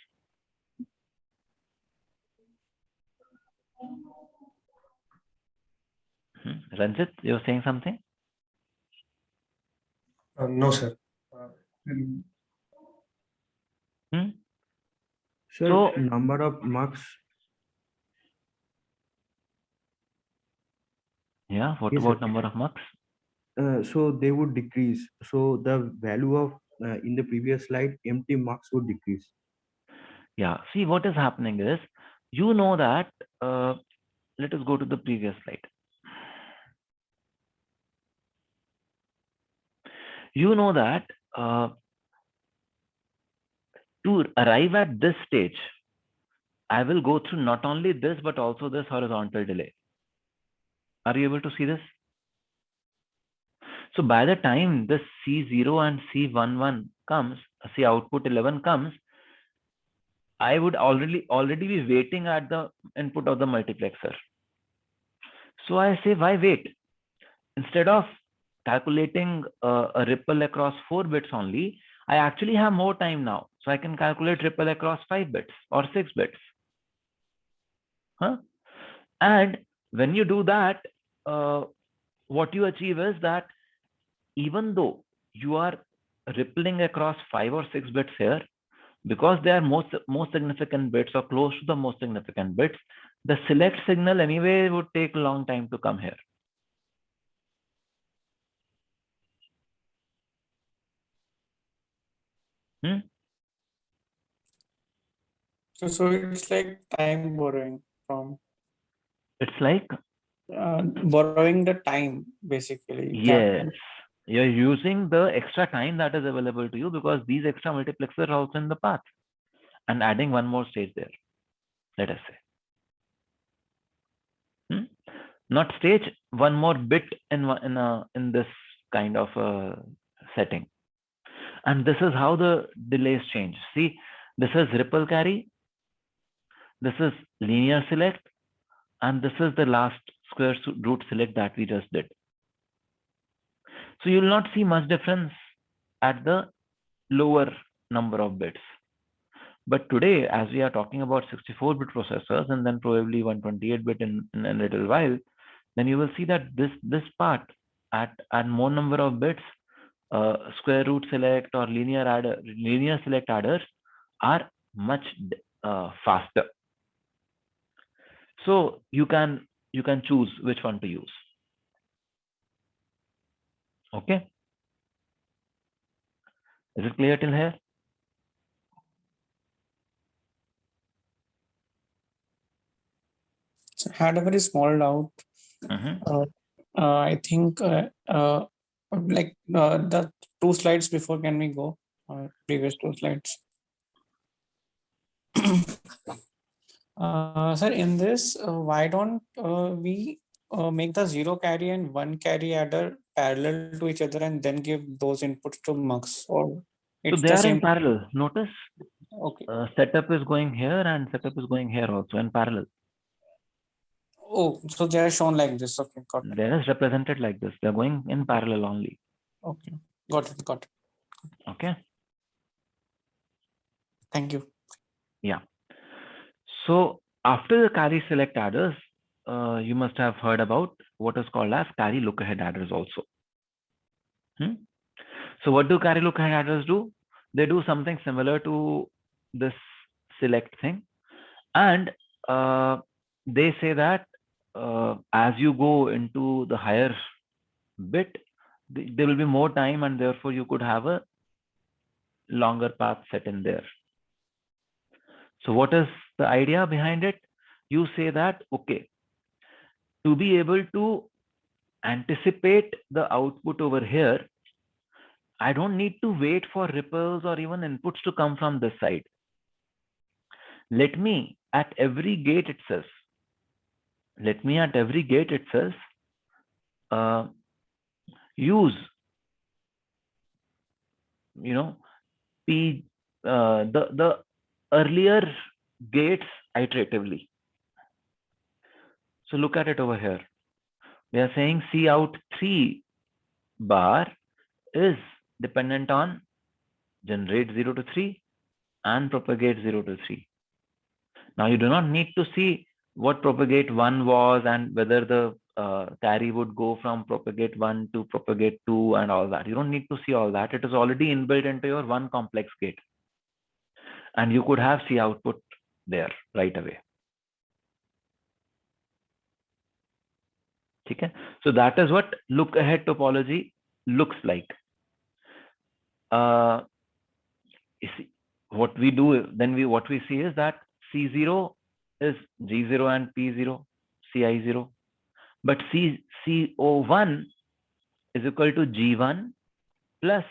Ranjit, you're saying something? No, sir. Sir, So number of mux. Yeah, what Yes, about sir. number of mux? So they would decrease. So the value of in the previous slide, empty mux would decrease. Yeah, see what is happening is, you know that, let us go to the previous slide. You know that to arrive at this stage, I will go through not only this, but also this horizontal delay. Are you able to see this? So by the time this C0 and C11 comes, C output 11 comes, I would already be waiting at the input of the multiplexer. So I say, why wait? Instead of calculating a ripple across 4 bits only, I actually have more time now. So I can calculate ripple across 5 bits or 6 bits. And when you do that, what you achieve is that even though you are rippling across 5 or 6 bits here, because they are most significant bits or close to the most significant bits, the select signal anyway would take a long time to come here. So it's like time borrowing from. It's like Borrowing the time, basically. Yes, you're using the extra time that is available to you because these extra multiplexers are also in the path, and adding one more stage there, let us say. Not stage, one more bit in this kind of a setting. And this is how the delays change. See, this is ripple carry, this is linear select, and this is the last square root select that we just did. So you will not see much difference at the lower number of bits. But today, as we are talking about 64-bit processors and then probably 128-bit in a little while, then you will see that this part at more number of bits, square root select or linear select adders are much faster. So you can choose which one to use. Okay. Is it clear till here? So I had a very small doubt. I think the 2 slides before, can we go? Previous 2 slides. Sir, in this, why don't we make the 0 carry and 1 carry adder parallel to each other and then give those inputs to mux? Or So it's they the are in same? parallel. Notice Okay. setup is going here and setup is going here also in parallel. Oh, so they are shown like this. Okay, got it. They are represented like this. They are going in parallel only. Okay, got it, got it. Okay. Thank you. Yeah. So after the carry select adders, you must have heard about what is called as carry look ahead adders also. So what do carry look ahead adders do? They do something similar to this select thing, and they say that as you go into the higher bit, there will be more time, and therefore you could have a longer path set in there. So what is the idea behind it? You say that, okay, to be able to anticipate the output over here, I don't need to wait for ripples or even inputs to come from this side. Let me at every gate itself, use, the earlier gates iteratively. So look at it over here. We are saying C out 3 bar is dependent on generate 0 to 3 and propagate 0 to 3. Now you do not need to see what propagate 1 was and whether the carry would go from propagate 1 to propagate 2 and all that. You don't need to see all that. It is already inbuilt into your one complex gate. And you could have C output there right away. Okay? So that is what look ahead topology looks like. What we do then, what we see is that C0 is G0 and P0, Ci0, but CO1 is equal to G1 plus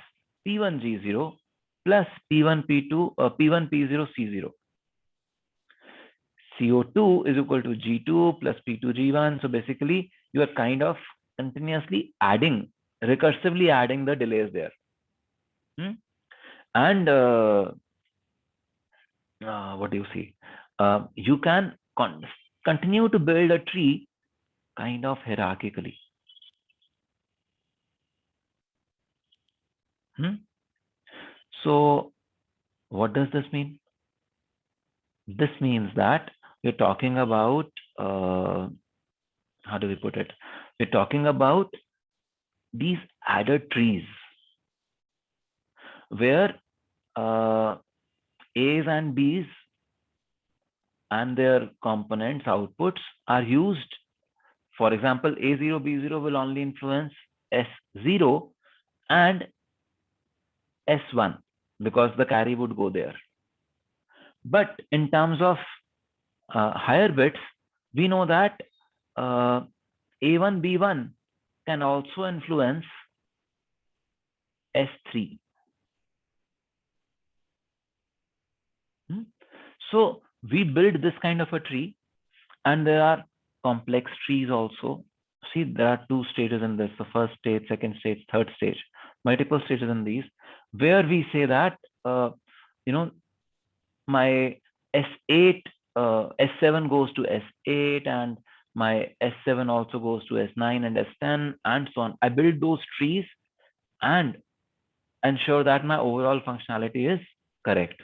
P1 G0 plus P1 P2 P1 P0 C0. CO2 is equal to G2 plus P2 G1. So basically, you are kind of continuously recursively adding the delays there. And what do you see? You can continue to build a tree kind of hierarchically. So what does this mean? This means that we're talking about, how do we put it? We're talking about these adder trees where A's and B's and their components outputs are used. For example, A0, B0 will only influence S0 and S1 because the carry would go there. But in terms of higher bits, we know that A1, B1 can also influence S3. So we build this kind of a tree, and there are complex trees also. See, there are 2 stages in this: the first stage, second stage, third stage, multiple stages in these, where we say that, my S8, S7 goes to S8, and my S7 also goes to S9 and S10, and so on. I build those trees and ensure that my overall functionality is correct.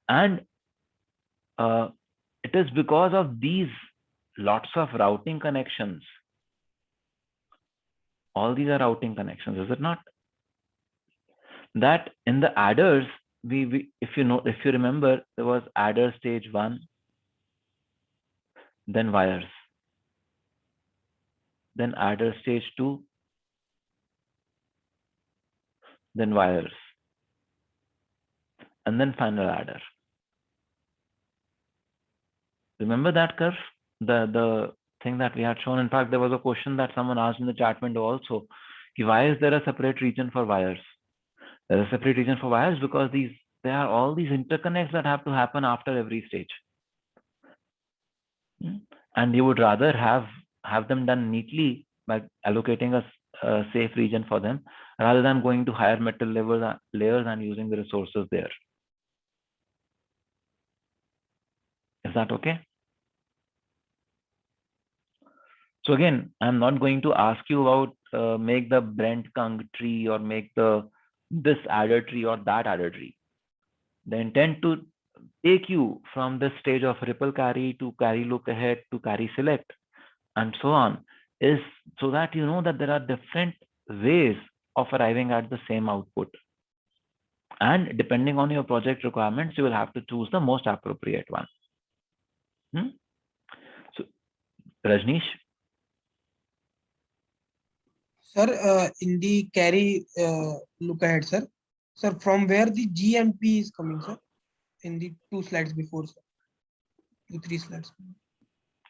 And it is because of these lots of routing connections. All these are routing connections, is it not? That in the adders, if you remember, there was adder stage 1, then wires, then adder stage 2, then wires, and then final adder. Remember that curve? The thing that we had shown. In fact, there was a question that someone asked in the chat window also. Why is there a separate region for wires? There's a separate region for wires because there are all these interconnects that have to happen after every stage. And you would rather have them done neatly by allocating a safe region for them rather than going to higher metal layers and using the resources there. Is that okay? So again, I'm not going to ask you about make the Brent-Kung tree or make this adder tree or that adder tree. The intent to take you from this stage of ripple carry to carry look ahead to carry select and so on is so that you know that there are different ways of arriving at the same output. And depending on your project requirements, you will have to choose the most appropriate one. So, Rajneesh? Sir, in the carry look ahead, sir. Sir, from where the G and P is coming, sir? In the 2 slides before, sir. The 3 slides.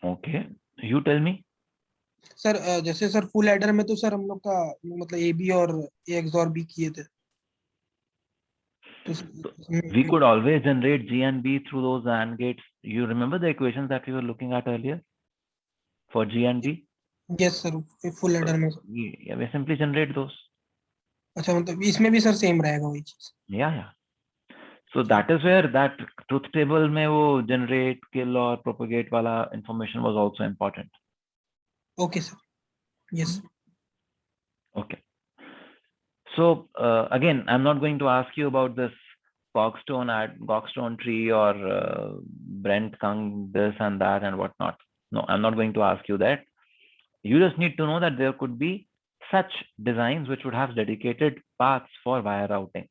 Okay, you tell me. Sir जैसे sir full adder में तो sir हम लोग का मतलब A B और ए XOR B किए थे. We could always generate G and B through those AND gates. You remember the equations that we were looking at earlier for G and B? Yes, sir. Full adder में. Yeah, we simply generate those. अच्छा मतलब इसमें भी sir same रहेगा वही चीज. Yeah. So that is where that truth table में वो generate, kill or propagate वाला information was also important. Okay, sir. Yes. Okay. So again, I'm not going to ask you about this Gokstone tree or Brent-Kung this and that and whatnot. No, I'm not going to ask you that. You just need to know that there could be such designs which would have dedicated paths for wire routing.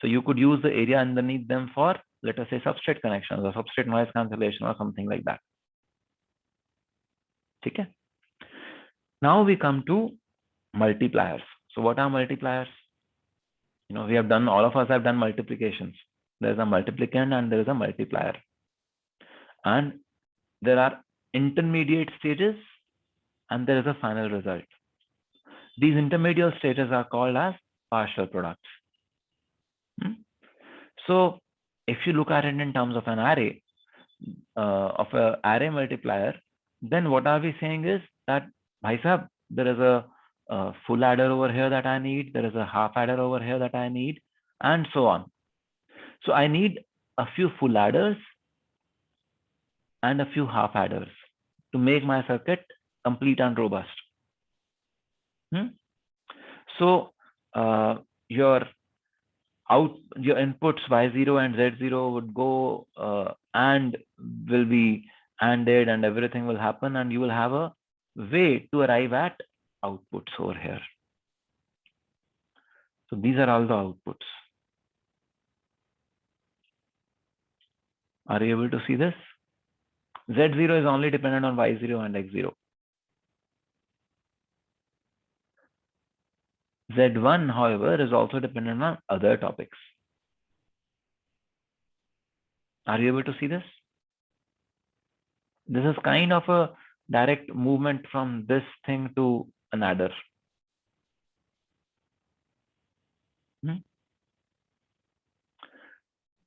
So you could use the area underneath them for, let us say, substrate connections or substrate noise cancellation or something like that. Okay. Now we come to multipliers. So what are multipliers? You know, all of us have done multiplications. There's a multiplicand and there is a multiplier. And there are intermediate stages and there is a final result. These intermediate stages are called as partial products. So if you look at it in terms of an array, of an array multiplier, then what are we saying is that, bhai sahab, there is a full adder over here that I need, there is a half adder over here that I need, and so on. So I need a few full adders and a few half adders to make my circuit complete and robust. So your inputs Y0 and Z0 would go and will be ANDed and everything will happen, and you will have a way to arrive at outputs over here. So these are all the outputs. Are you able to see this? Z0 is only dependent on Y0 and X0. Z1, however, is also dependent on other topics. Are you able to see this? This is kind of a direct movement from this thing to another.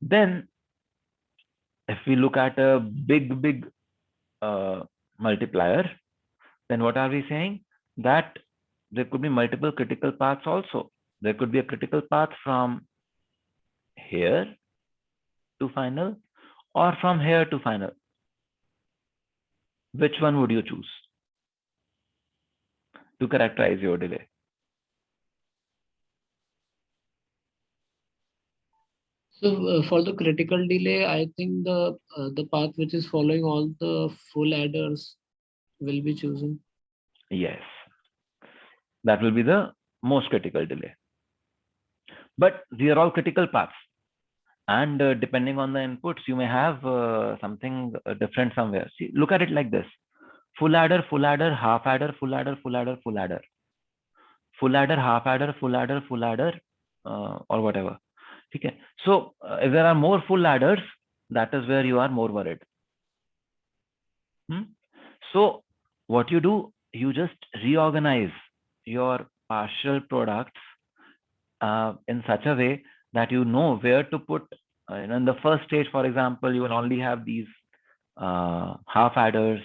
Then, if we look at a big multiplier, then what are we saying? That there could be multiple critical paths also. There could be a critical path from here to final or from here to final. Which one would you choose to characterize your delay? So for the critical delay, I think the path which is following all the full adders will be chosen. Yes, that will be the most critical delay. But these are all critical paths. And depending on the inputs, you may have something different somewhere. See, look at it like this: full adder, half adder, full adder, full adder, full adder, full adder, half adder, full adder, full adder, or whatever. Okay. So if there are more full adders, that is where you are more worried. So what you do, you just reorganize your partial products in such a way that you know where to put. In the first stage, for example, you will only have these half adders,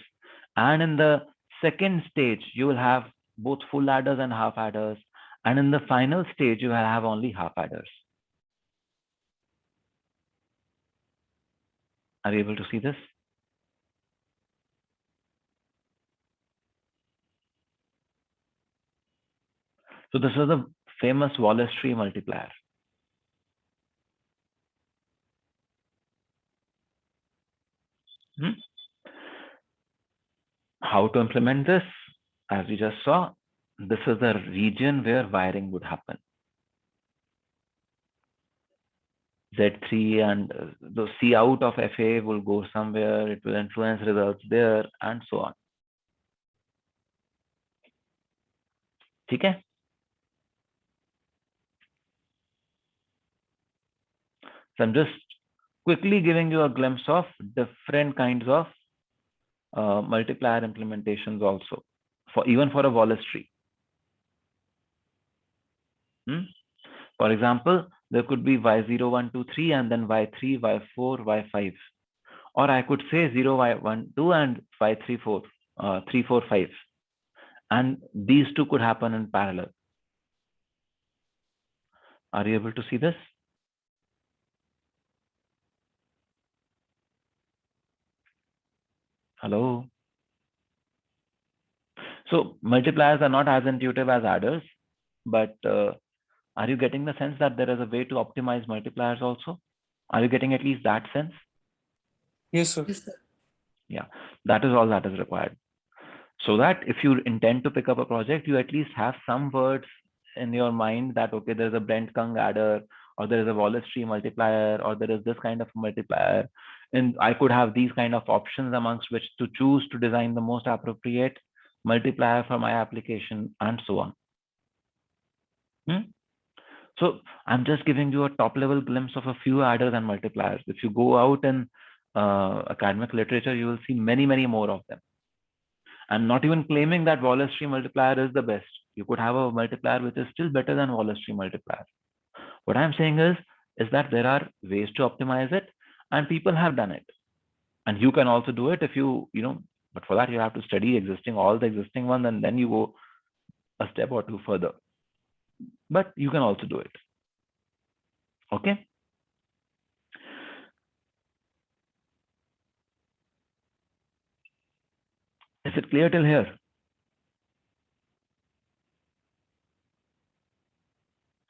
and in the second stage, you will have both full adders and half adders, and in the final stage, you will have only half adders. Are you able to see this? So this is the famous Wallace-Tree multiplier. How to implement this? As we just saw, this is the region where wiring would happen. Z3 and the C out of FA will go somewhere, it will influence results there, and so on. Okay? So I'm just quickly giving you a glimpse of different kinds of multiplier implementations also, even for a Wallace tree. For example, there could be Y0, 1, 2, 3, and then Y3, Y4, Y5. Or I could say 0, Y1, 2, and Y3, 4, 3, 4, 5. And these two could happen in parallel. Are you able to see this? Hello? So multipliers are not as intuitive as adders, but are you getting the sense that there is a way to optimize multipliers also? Are you getting at least that sense? Yes, sir. Yes, sir. Yeah, that is all that is required. So that if you intend to pick up a project, you at least have some words in your mind that, okay, there's a Brent-Kung adder, or there is a Wallace-Tree multiplier, or there is this kind of multiplier. And I could have these kind of options amongst which to choose to design the most appropriate multiplier for my application, and so on. So I'm just giving you a top level glimpse of a few adders and multipliers. If you go out in academic literature, you will see many, many more of them. I'm not even claiming that Wallace-Tree multiplier is the best. You could have a multiplier which is still better than Wallace-Tree multiplier. What I'm saying is that there are ways to optimize it, and people have done it. And you can also do it if you know, but for that you have to study all the existing ones, and then you go a step or two further. But you can also do it. Okay. Is it clear till here?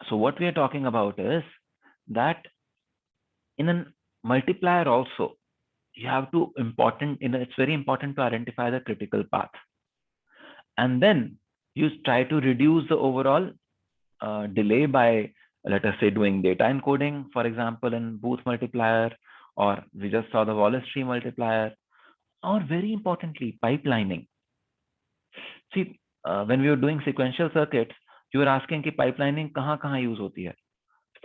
So what we are talking about is that in a multiplier also, you have to it's very important to identify the critical path. And then you try to reduce the overall delay by, let us say, doing data encoding, for example, in Booth multiplier, or we just saw the Wallace-Tree multiplier, or very importantly, pipelining. See, when we were doing sequential circuits, you were asking ki pipelining kahan use hoti hai.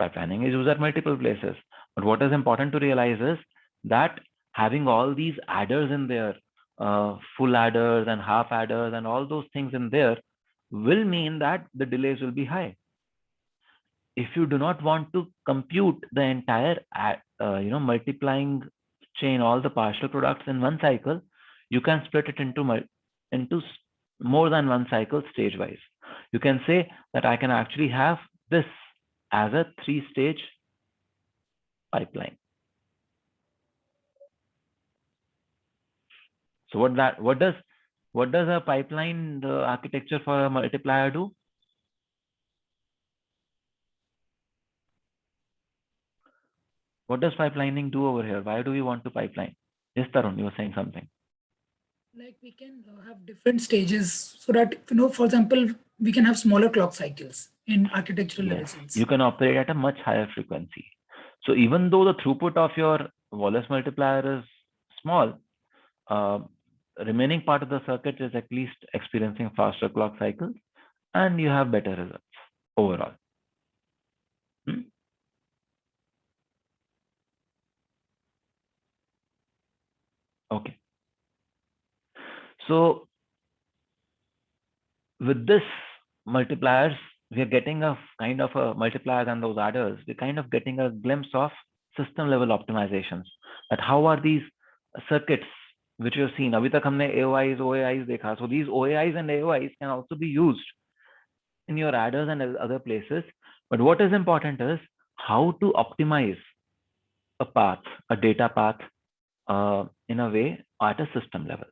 Pipelining is used at multiple places. But what is important to realize is that having all these adders in there, full adders and half adders and all those things in there, will mean that the delays will be high. If you do not want to compute the entire multiplying chain, all the partial products in one cycle, you can split it into more than one cycle stage wise. You can say that I can actually have this as a 3-stage pipeline. So what does a pipeline architecture for a multiplier do? What does pipelining do over here? Why do we want to pipeline? Yes, Tarun, you were saying something. Like we can have different stages so that, for example, we can have smaller clock cycles in architectural level sense. You can operate at a much higher frequency. So even though the throughput of your Wallace multiplier is small, remaining part of the circuit is at least experiencing faster clock cycles, and you have better results overall. Okay. So with this multipliers, we are getting a kind of a multipliers and those adders. We're kind of getting a glimpse of system level optimizations. That how are these circuits which you've seen? Abhi tak humne AOIs, OAIs dekha. So these OAIs and AOIs can also be used in your adders and other places. But what is important is how to optimize a path, a data path, in a way at a system level.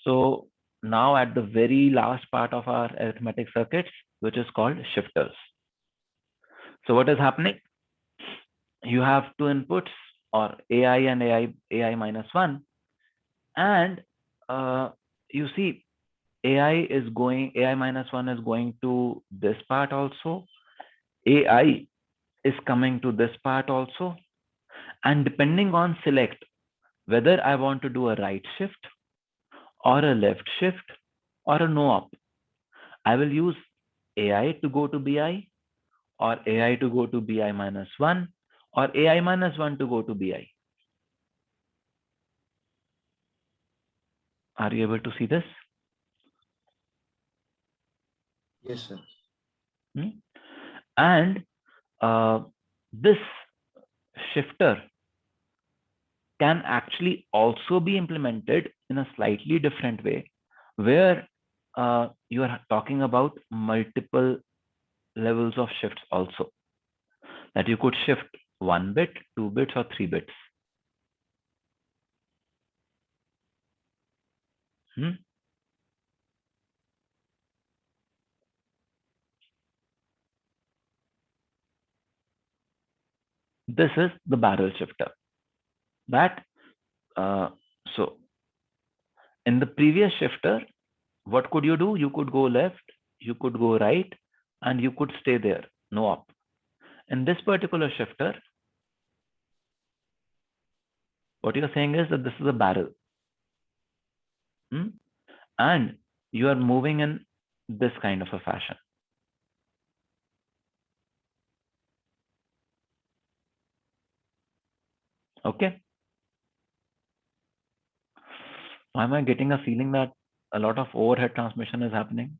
So now at the very last part of our arithmetic circuits, which is called shifters. So what is happening? You have two inputs, or AI and AI minus 1. And you see AI minus 1 is going to this part also. AI is coming to this part also. And depending on select, whether I want to do a right shift or a left shift or a no op, I will use AI to go to BI, or AI to go to BI minus 1, or AI minus 1 to go to BI. Are you able to see this? Yes, sir. And this shifter can actually also be implemented in a slightly different way, where you are talking about multiple levels of shifts also. That you could shift 1 bit, 2 bits, or 3 bits. This is the barrel shifter. That so in the previous shifter, what could you do? You could go left, you could go right, and you could stay there, no up. In this particular shifter, what you're saying is that this is a barrel. And you are moving in this kind of a fashion. Okay. Why am I getting a feeling that a lot of overhead transmission is happening?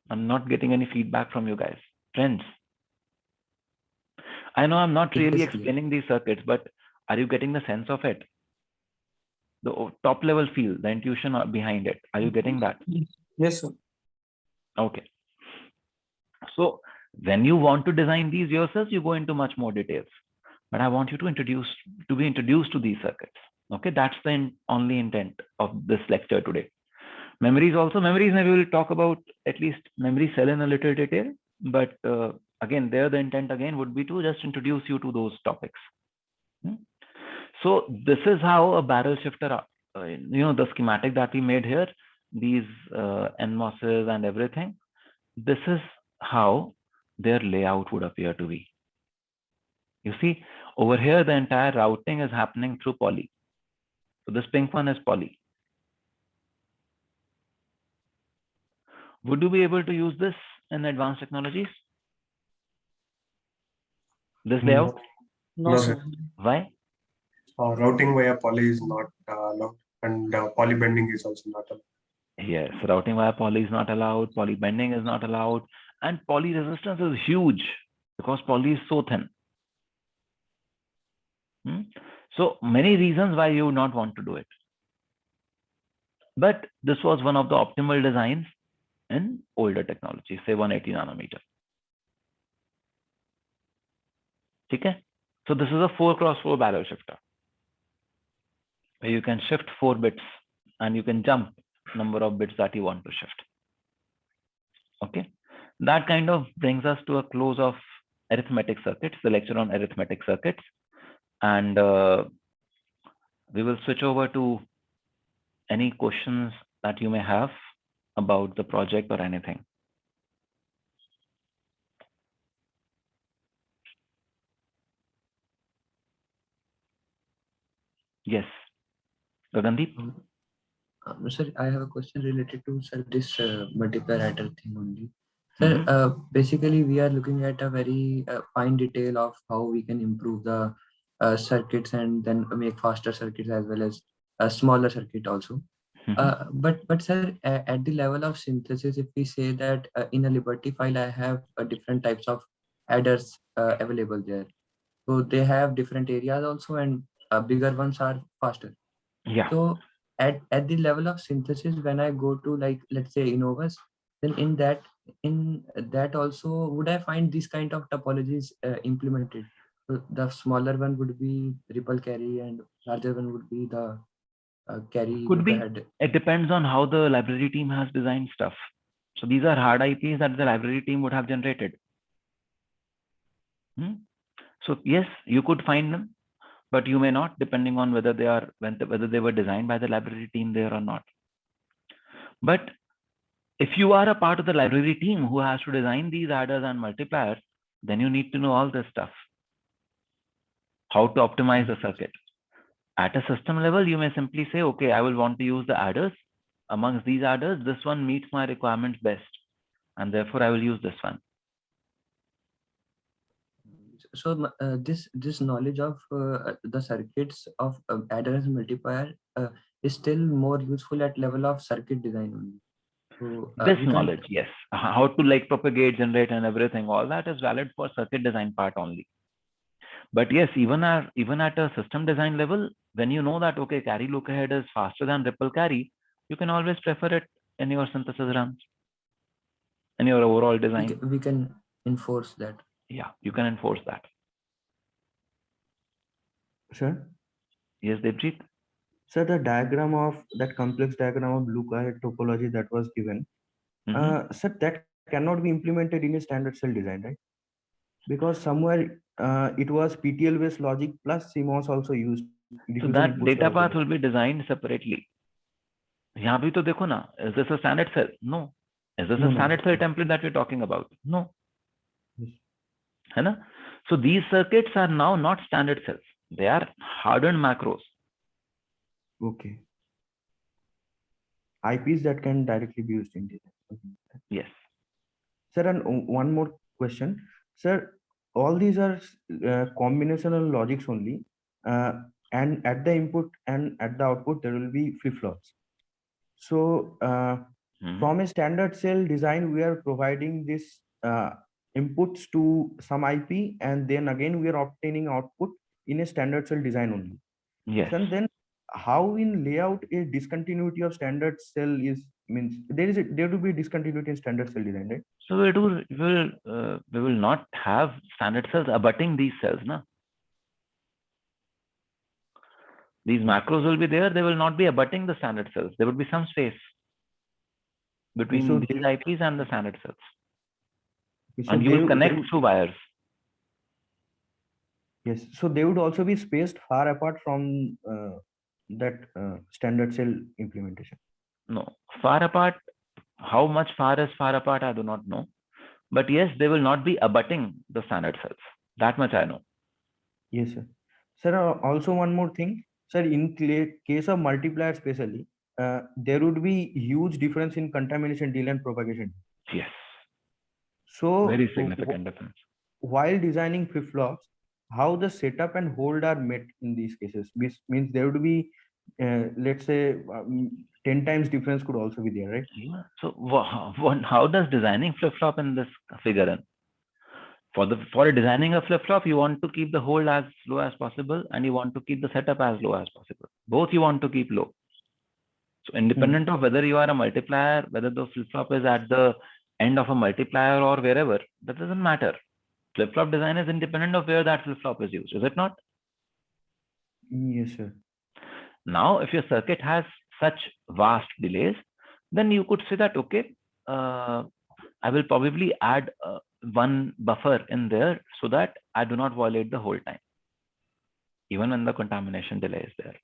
I'm not getting any feedback from you guys. Friends, I know I'm not really explaining these circuits, but are you getting the sense of it? The top level feel, the intuition behind it. Are you getting that? Yes, sir. Okay. So when you want to design these yourselves, you go into much more details. But I want you to be introduced to these circuits. Okay, that's the only intent of this lecture today. Memories maybe we'll talk about at least memory cell in a little detail. But again, there the intent again would be to just introduce you to those topics. So this is how a barrel shifter, the schematic that we made here, these NMOSes and everything, this is how their layout would appear to be. You see, over here, the entire routing is happening through poly. So this pink one is poly. Would you be able to use this in advanced technologies? This layout? No, sir. Why? Routing via poly is not allowed, and poly bending is also not allowed. Yes, routing via poly is not allowed, poly bending is not allowed, and poly resistance is huge because poly is so thin. So many reasons why you would not want to do it. But this was one of the optimal designs in older technology, say 180 nanometer. Okay? So this is a 4x4 barrel shifter, where you can shift 4 bits and you can jump number of bits that you want to shift. Okay, that kind of brings us to a close of arithmetic circuits, the lecture on arithmetic circuits, and we will switch over to any questions that you may have about the project or anything. Yes. Gagandeep? Sir, I have a question related to sir this multiplier adder thing only. Sir, Mhm. basically we are looking at a very fine detail of how we can improve the circuits and then make faster circuits as well as a smaller circuit also. Mhm. But sir, at the level of synthesis, if we say that in a Liberty file, I have different types of adders available there. So they have different areas also, and bigger ones are faster. Yeah. So at the level of synthesis, when I go to like let's say Innovus, then in that also would I find this kind of topologies implemented? So the smaller one would be ripple carry, and larger one would be the carry Could look be. ahead. It depends on how the library team has designed stuff. So these are hard IPs that the library team would have generated. So yes, you could find them, but you may not, depending on whether they were designed by the library team there or not. But if you are a part of the library team who has to design these adders and multipliers, then you need to know all this stuff. How to optimize the circuit. At a system level, you may simply say, okay, I will want to use the adders. Amongst these adders, this one meets my requirements best, and therefore I will use this one. So this knowledge of the circuits of adder and multiplier is still more useful at level of circuit design only. So This we can't. knowledge, yes, how to like propagate, generate, and everything, all that is valid for circuit design part only. But yes, even at a system design level, when you know that okay, carry look ahead is faster than ripple carry, you can always prefer it in your synthesis runs, in your overall design. We can enforce that. Yeah, you can enforce that. Sir? Yes, Devjit? So the diagram of that complex diagram of look ahead topology that was given, sir, that cannot be implemented in a standard cell design, right? Because somewhere it was PTL based logic plus CMOS also used. So Diffusion that inputs data were path available. will be designed separately. यहाँ भी तो देखो ना, is this a standard cell? No. Is this No, a no. standard cell template that we're talking about? No. Yes. है ना? So these circuits are now not standard cells. They are hardened macros. Okay. IPs that can directly be used in design. Yes. Sir, and one more question. Sir, all these are combinational logics only. And at the input and at the output, there will be flip-flops. So from a standard cell design, we are providing this inputs to some IP, and then again, we are obtaining output in a standard cell design only. Yes. And then how in layout a discontinuity of standard cell is means there will be discontinuity in standard cell design, right? So we will not have standard cells abutting these cells, na? These macros will be there. They will not be abutting the standard cells. There would be some space between So these IPs and the standard cells. So and you will connect through wires. Yes, so they would also be spaced far apart from that standard cell implementation. No, far apart. How much far is far apart? I do not know. But yes, they will not be abutting the standard cells. That much I know. Yes, sir. Sir, also one more thing. Sir, in case of multiplier especially, there would be huge difference in contamination delay and propagation. Yes. So very significant difference. While designing flip-flops, how the setup and hold are met in these cases means there would be, let's say, 10 times difference could also be there, right? Yeah. So how does designing flip-flop in this figure in? For designing a flip-flop, you want to keep the hold as low as possible, and you want to keep the setup as low as possible. Both you want to keep low. So independent of whether you are a multiplier, whether the flip-flop is at the end of a multiplier or wherever, that doesn't matter. Flip-flop design is independent of where that flip-flop is used, is it not? Yes, sir. Now, if your circuit has such vast delays, then you could say that, okay, I will probably add one buffer in there so that I do not violate the whole time, even when the contamination delay is there.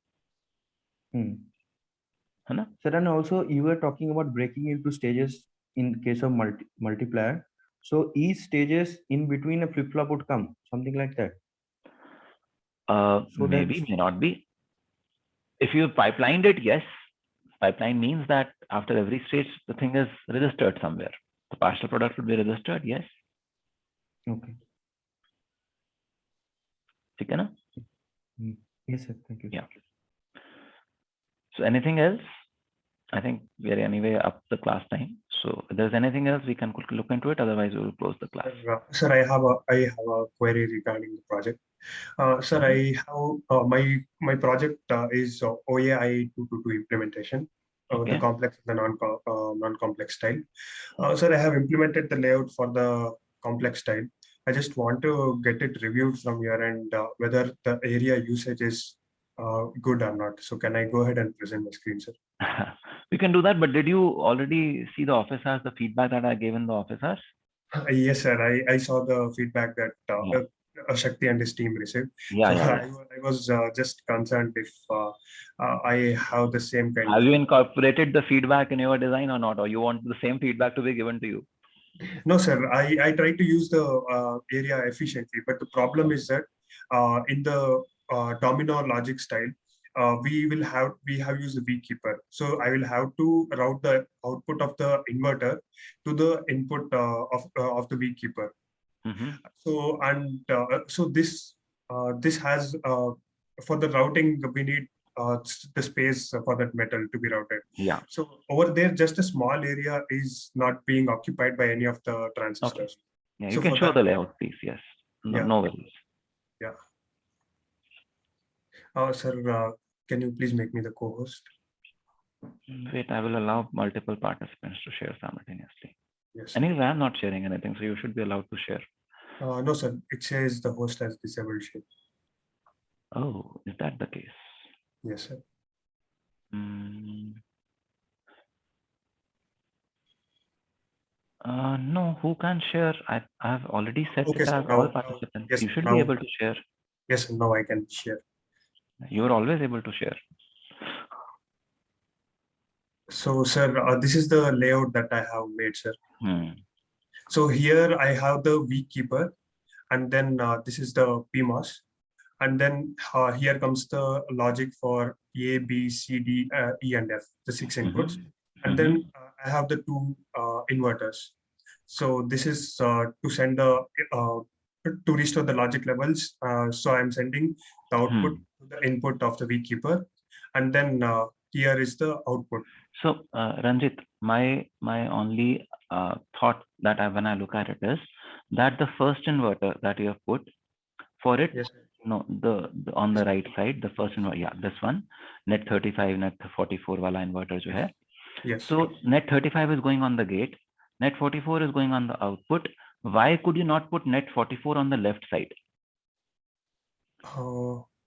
Sir, and also you were talking about breaking into stages in case of multiplier. So each stages in between a flip-flop would come, something like that. Maybe, may not be. If you pipelined it, yes. Pipeline means that after every stage, the thing is registered somewhere. The partial product would be registered, yes. Okay. ठीक है ना? Yes, sir. Thank you. Yeah. So anything else? I think we are anyway up the class time. So if there's anything else, we can quickly look into it. Otherwise, we will close the class. Sir, I have a query regarding the project. Sir, I have my project is OAI 222 implementation. The complex, the non-complex style. Sir, I have implemented the layout for the complex style. I just want to get it reviewed from your end, whether the area usage is good or not. So can I go ahead and present my screen, sir? We can do that, but did you already see the office hours, the feedback that I gave in the office hours? Yes, sir. I saw the feedback that Shakti and his team received. Yeah. I was just concerned if I have the same kind Have you incorporated the feedback in your design or not? Or you want the same feedback to be given to you? No, sir. I try to use the area efficiently, but the problem is that in the domino logic style, we have used the beekeeper. So I will have to route the output of the inverter to the input of the beekeeper. So so this has for the routing we need the space for that metal to be routed. Yeah. So over there, just a small area is not being occupied by any of the transistors. Yeah, so you can for show that, the layout, please. Yes. No, Yeah. no worries. Yeah. Sir, can you please make me the co-host? Wait, I will allow multiple participants to share simultaneously. Yes. Anyway, I'm not sharing anything, so you should be allowed to share. No, sir. It says the host has disabled share. Oh, is that the case? Yes, sir. No, who can share? I have already set Okay, it sir. as Now, all participants. yes, You should now, be able to share. Yes, now I can share. You are always able to share. So, sir, this is the layout that I have made, sir. So here I have the weak keeper, and then this is the PMOS, and then here comes the logic for A, B, C, D, E, and F, the 6 inputs, and then I have the 2 inverters. So this is to send the to restore the logic levels. So I'm sending the output to the input of the weak keeper, and then here is the output. So Ranjit, my only thought that when I look at it is that the first inverter that you have put for it, yes, no, the on the right side, the first inverter, yeah, this one, net 35, net 44 wala inverter jo hai. Yes. So net 35 is going on the gate, net 44 is going on the output. Why could you not put net 44 on the left side?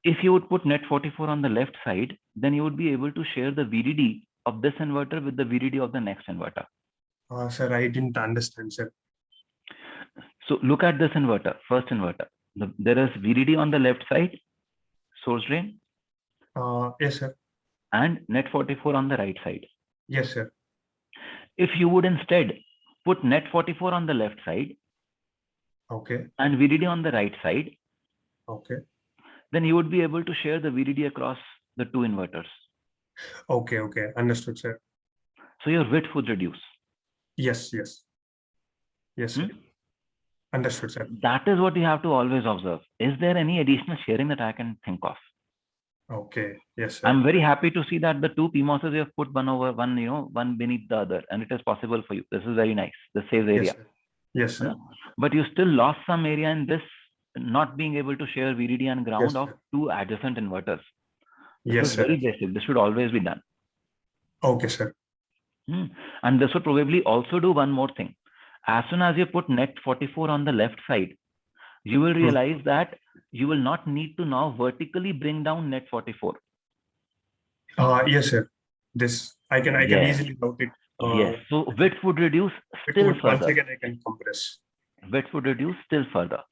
If you would put net 44 on the left side, then you would be able to share the VDD of this inverter with the VDD of the next inverter. Sir, I didn't understand, sir. So look at this inverter, first inverter. There is VDD on the left side, source drain. Yes, sir. And net 44 on the right side. Yes, sir. If you would instead put net 44 on the left side, okay, and VDD on the right side, okay, then you would be able to share the VDD across the 2 inverters. Okay, understood, sir. So your width would reduce. Yes, sir. Understood, sir. That is what you have to always observe. Is there any additional sharing that I can think of? Okay, yes, sir. I'm very happy to see that the 2 PMOSs you have put one over one, one beneath the other, and it is possible for you. This is very nice. This saves area. Yes, sir. But you still lost some area in this, not being able to share VDD and ground of 2 adjacent inverters. This is very basic. This should always be done. Okay, sir. And this would probably also do one more thing. As soon as you put net 44 on the left side, you will realize that you will not need to now vertically bring down net 44. Yes, sir. This I can easily route it. Yes. So width would reduce still further. Once again, I can compress. Width would reduce still further.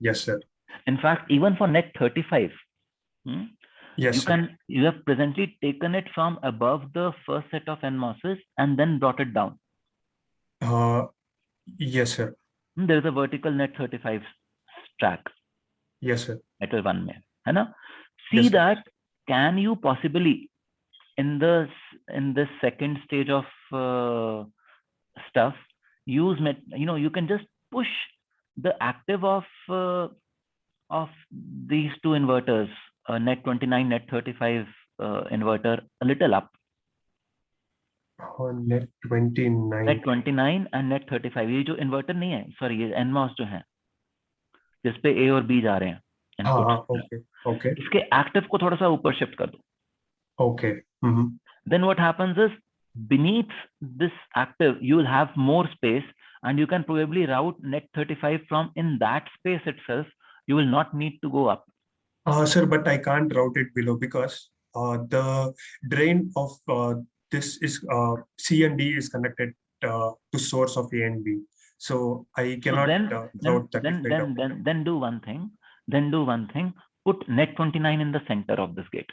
Yes, sir. In fact, even for net 35, yes, you have presently taken it from above the first set of NMOSs and then brought it down. Yes, sir. There is a vertical net 35 track. Yes, sir. Metal 1 mein, hai na? See that can you possibly in this second stage of stuff use you can just push the active of these two inverters, net 29, net 35 inverter a little up. On net 29. Net 29 and net 35 ये जो inverter नहीं है, sorry ये NMOS जो है जिसपे A और B जा रहे हैं हाँ, inputs, okay, okay, इसके एक्टिव को थोड़ा सा ऊपर शिफ्ट कर दो. okay. Mm-hmm. Then what happens is beneath this active you will have more space and you can probably route net 35 from in that space itself. You will not need to go up. Sir, but I can't route it below because the drain of this is C and D is connected to source of A and B. So I cannot route that. Then do one thing. Put net 29 in the center of this gate.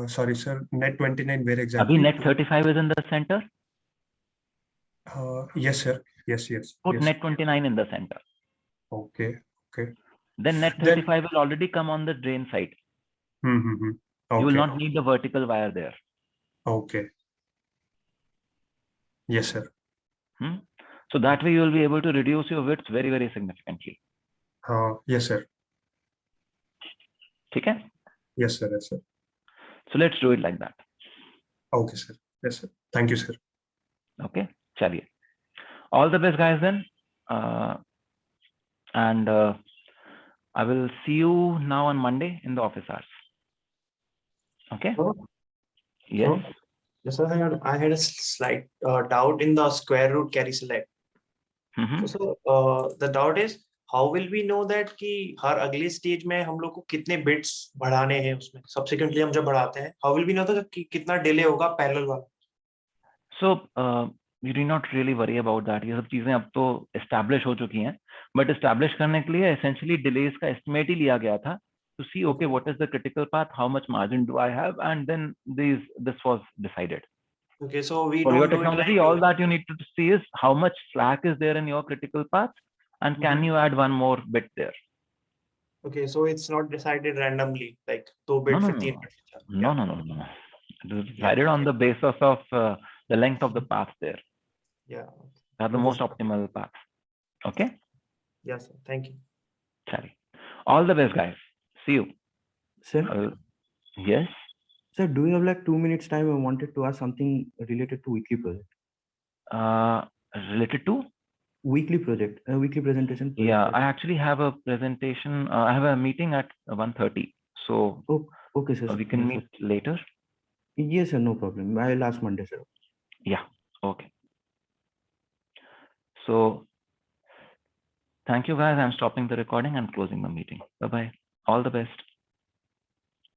Sorry, sir. Net 29, where exactly? Abhi net 35 is in the center. Yes, sir. Yes. Put yes. net 29 in the center. Okay. Then net 35 will already come on the drain side. Mm-hmm. Okay. You will not need the vertical wire there. Okay. Yes, sir. So that way you will be able to reduce your width very, very significantly. Yes, sir. Okay? Yes, sir. So let's do it like that. Okay, sir. Yes, sir. Thank you, sir. Okay, chaliye. All the best, guys. Then, and I will see you now on Monday in the office hours. Okay. Yes. Yes, sir. I had a slight doubt in the square root carry select. So, the doubt is, how will we know that कि हर अगले stage में हम लोग को कितने bits बढ़ाने हैं उसमें subsequently हम जब बढ़ाते हैं, how will we know that कि कितना डिले होगा पैरेलल वाला? So you do not really worry about that. ये सब चीजें अब तो establish हो चुकी हैं, but establish करने के लिए essentially delays का estimate ही लिया गया था to see okay what is the critical path, how much margin do I have, and then this was decided. Okay, so we For don't your do it technology, like all that you need to see is how much slack is there in your critical path, and can you add one more bit there? Okay, so it's not decided randomly, like 2 bit, 15 bit. No. It is decided on the basis of the length of the path there. Yeah. Are the most optimal path. Okay? Yes, sir. Thank you. Sorry. All the best, guys. See you. Sir? Yes? Sir, do you have like 2 minutes time? I wanted to ask something related to weekly project. Related to? Weekly project, weekly presentation. Project. Yeah, I actually have a presentation. I have a meeting at 1:30. So okay, sir. We can meet later. Yes, sir. No problem. I'll ask Monday, sir. Yeah. Okay. So thank you, guys. I'm stopping the recording and closing the meeting. Bye-bye. All the best.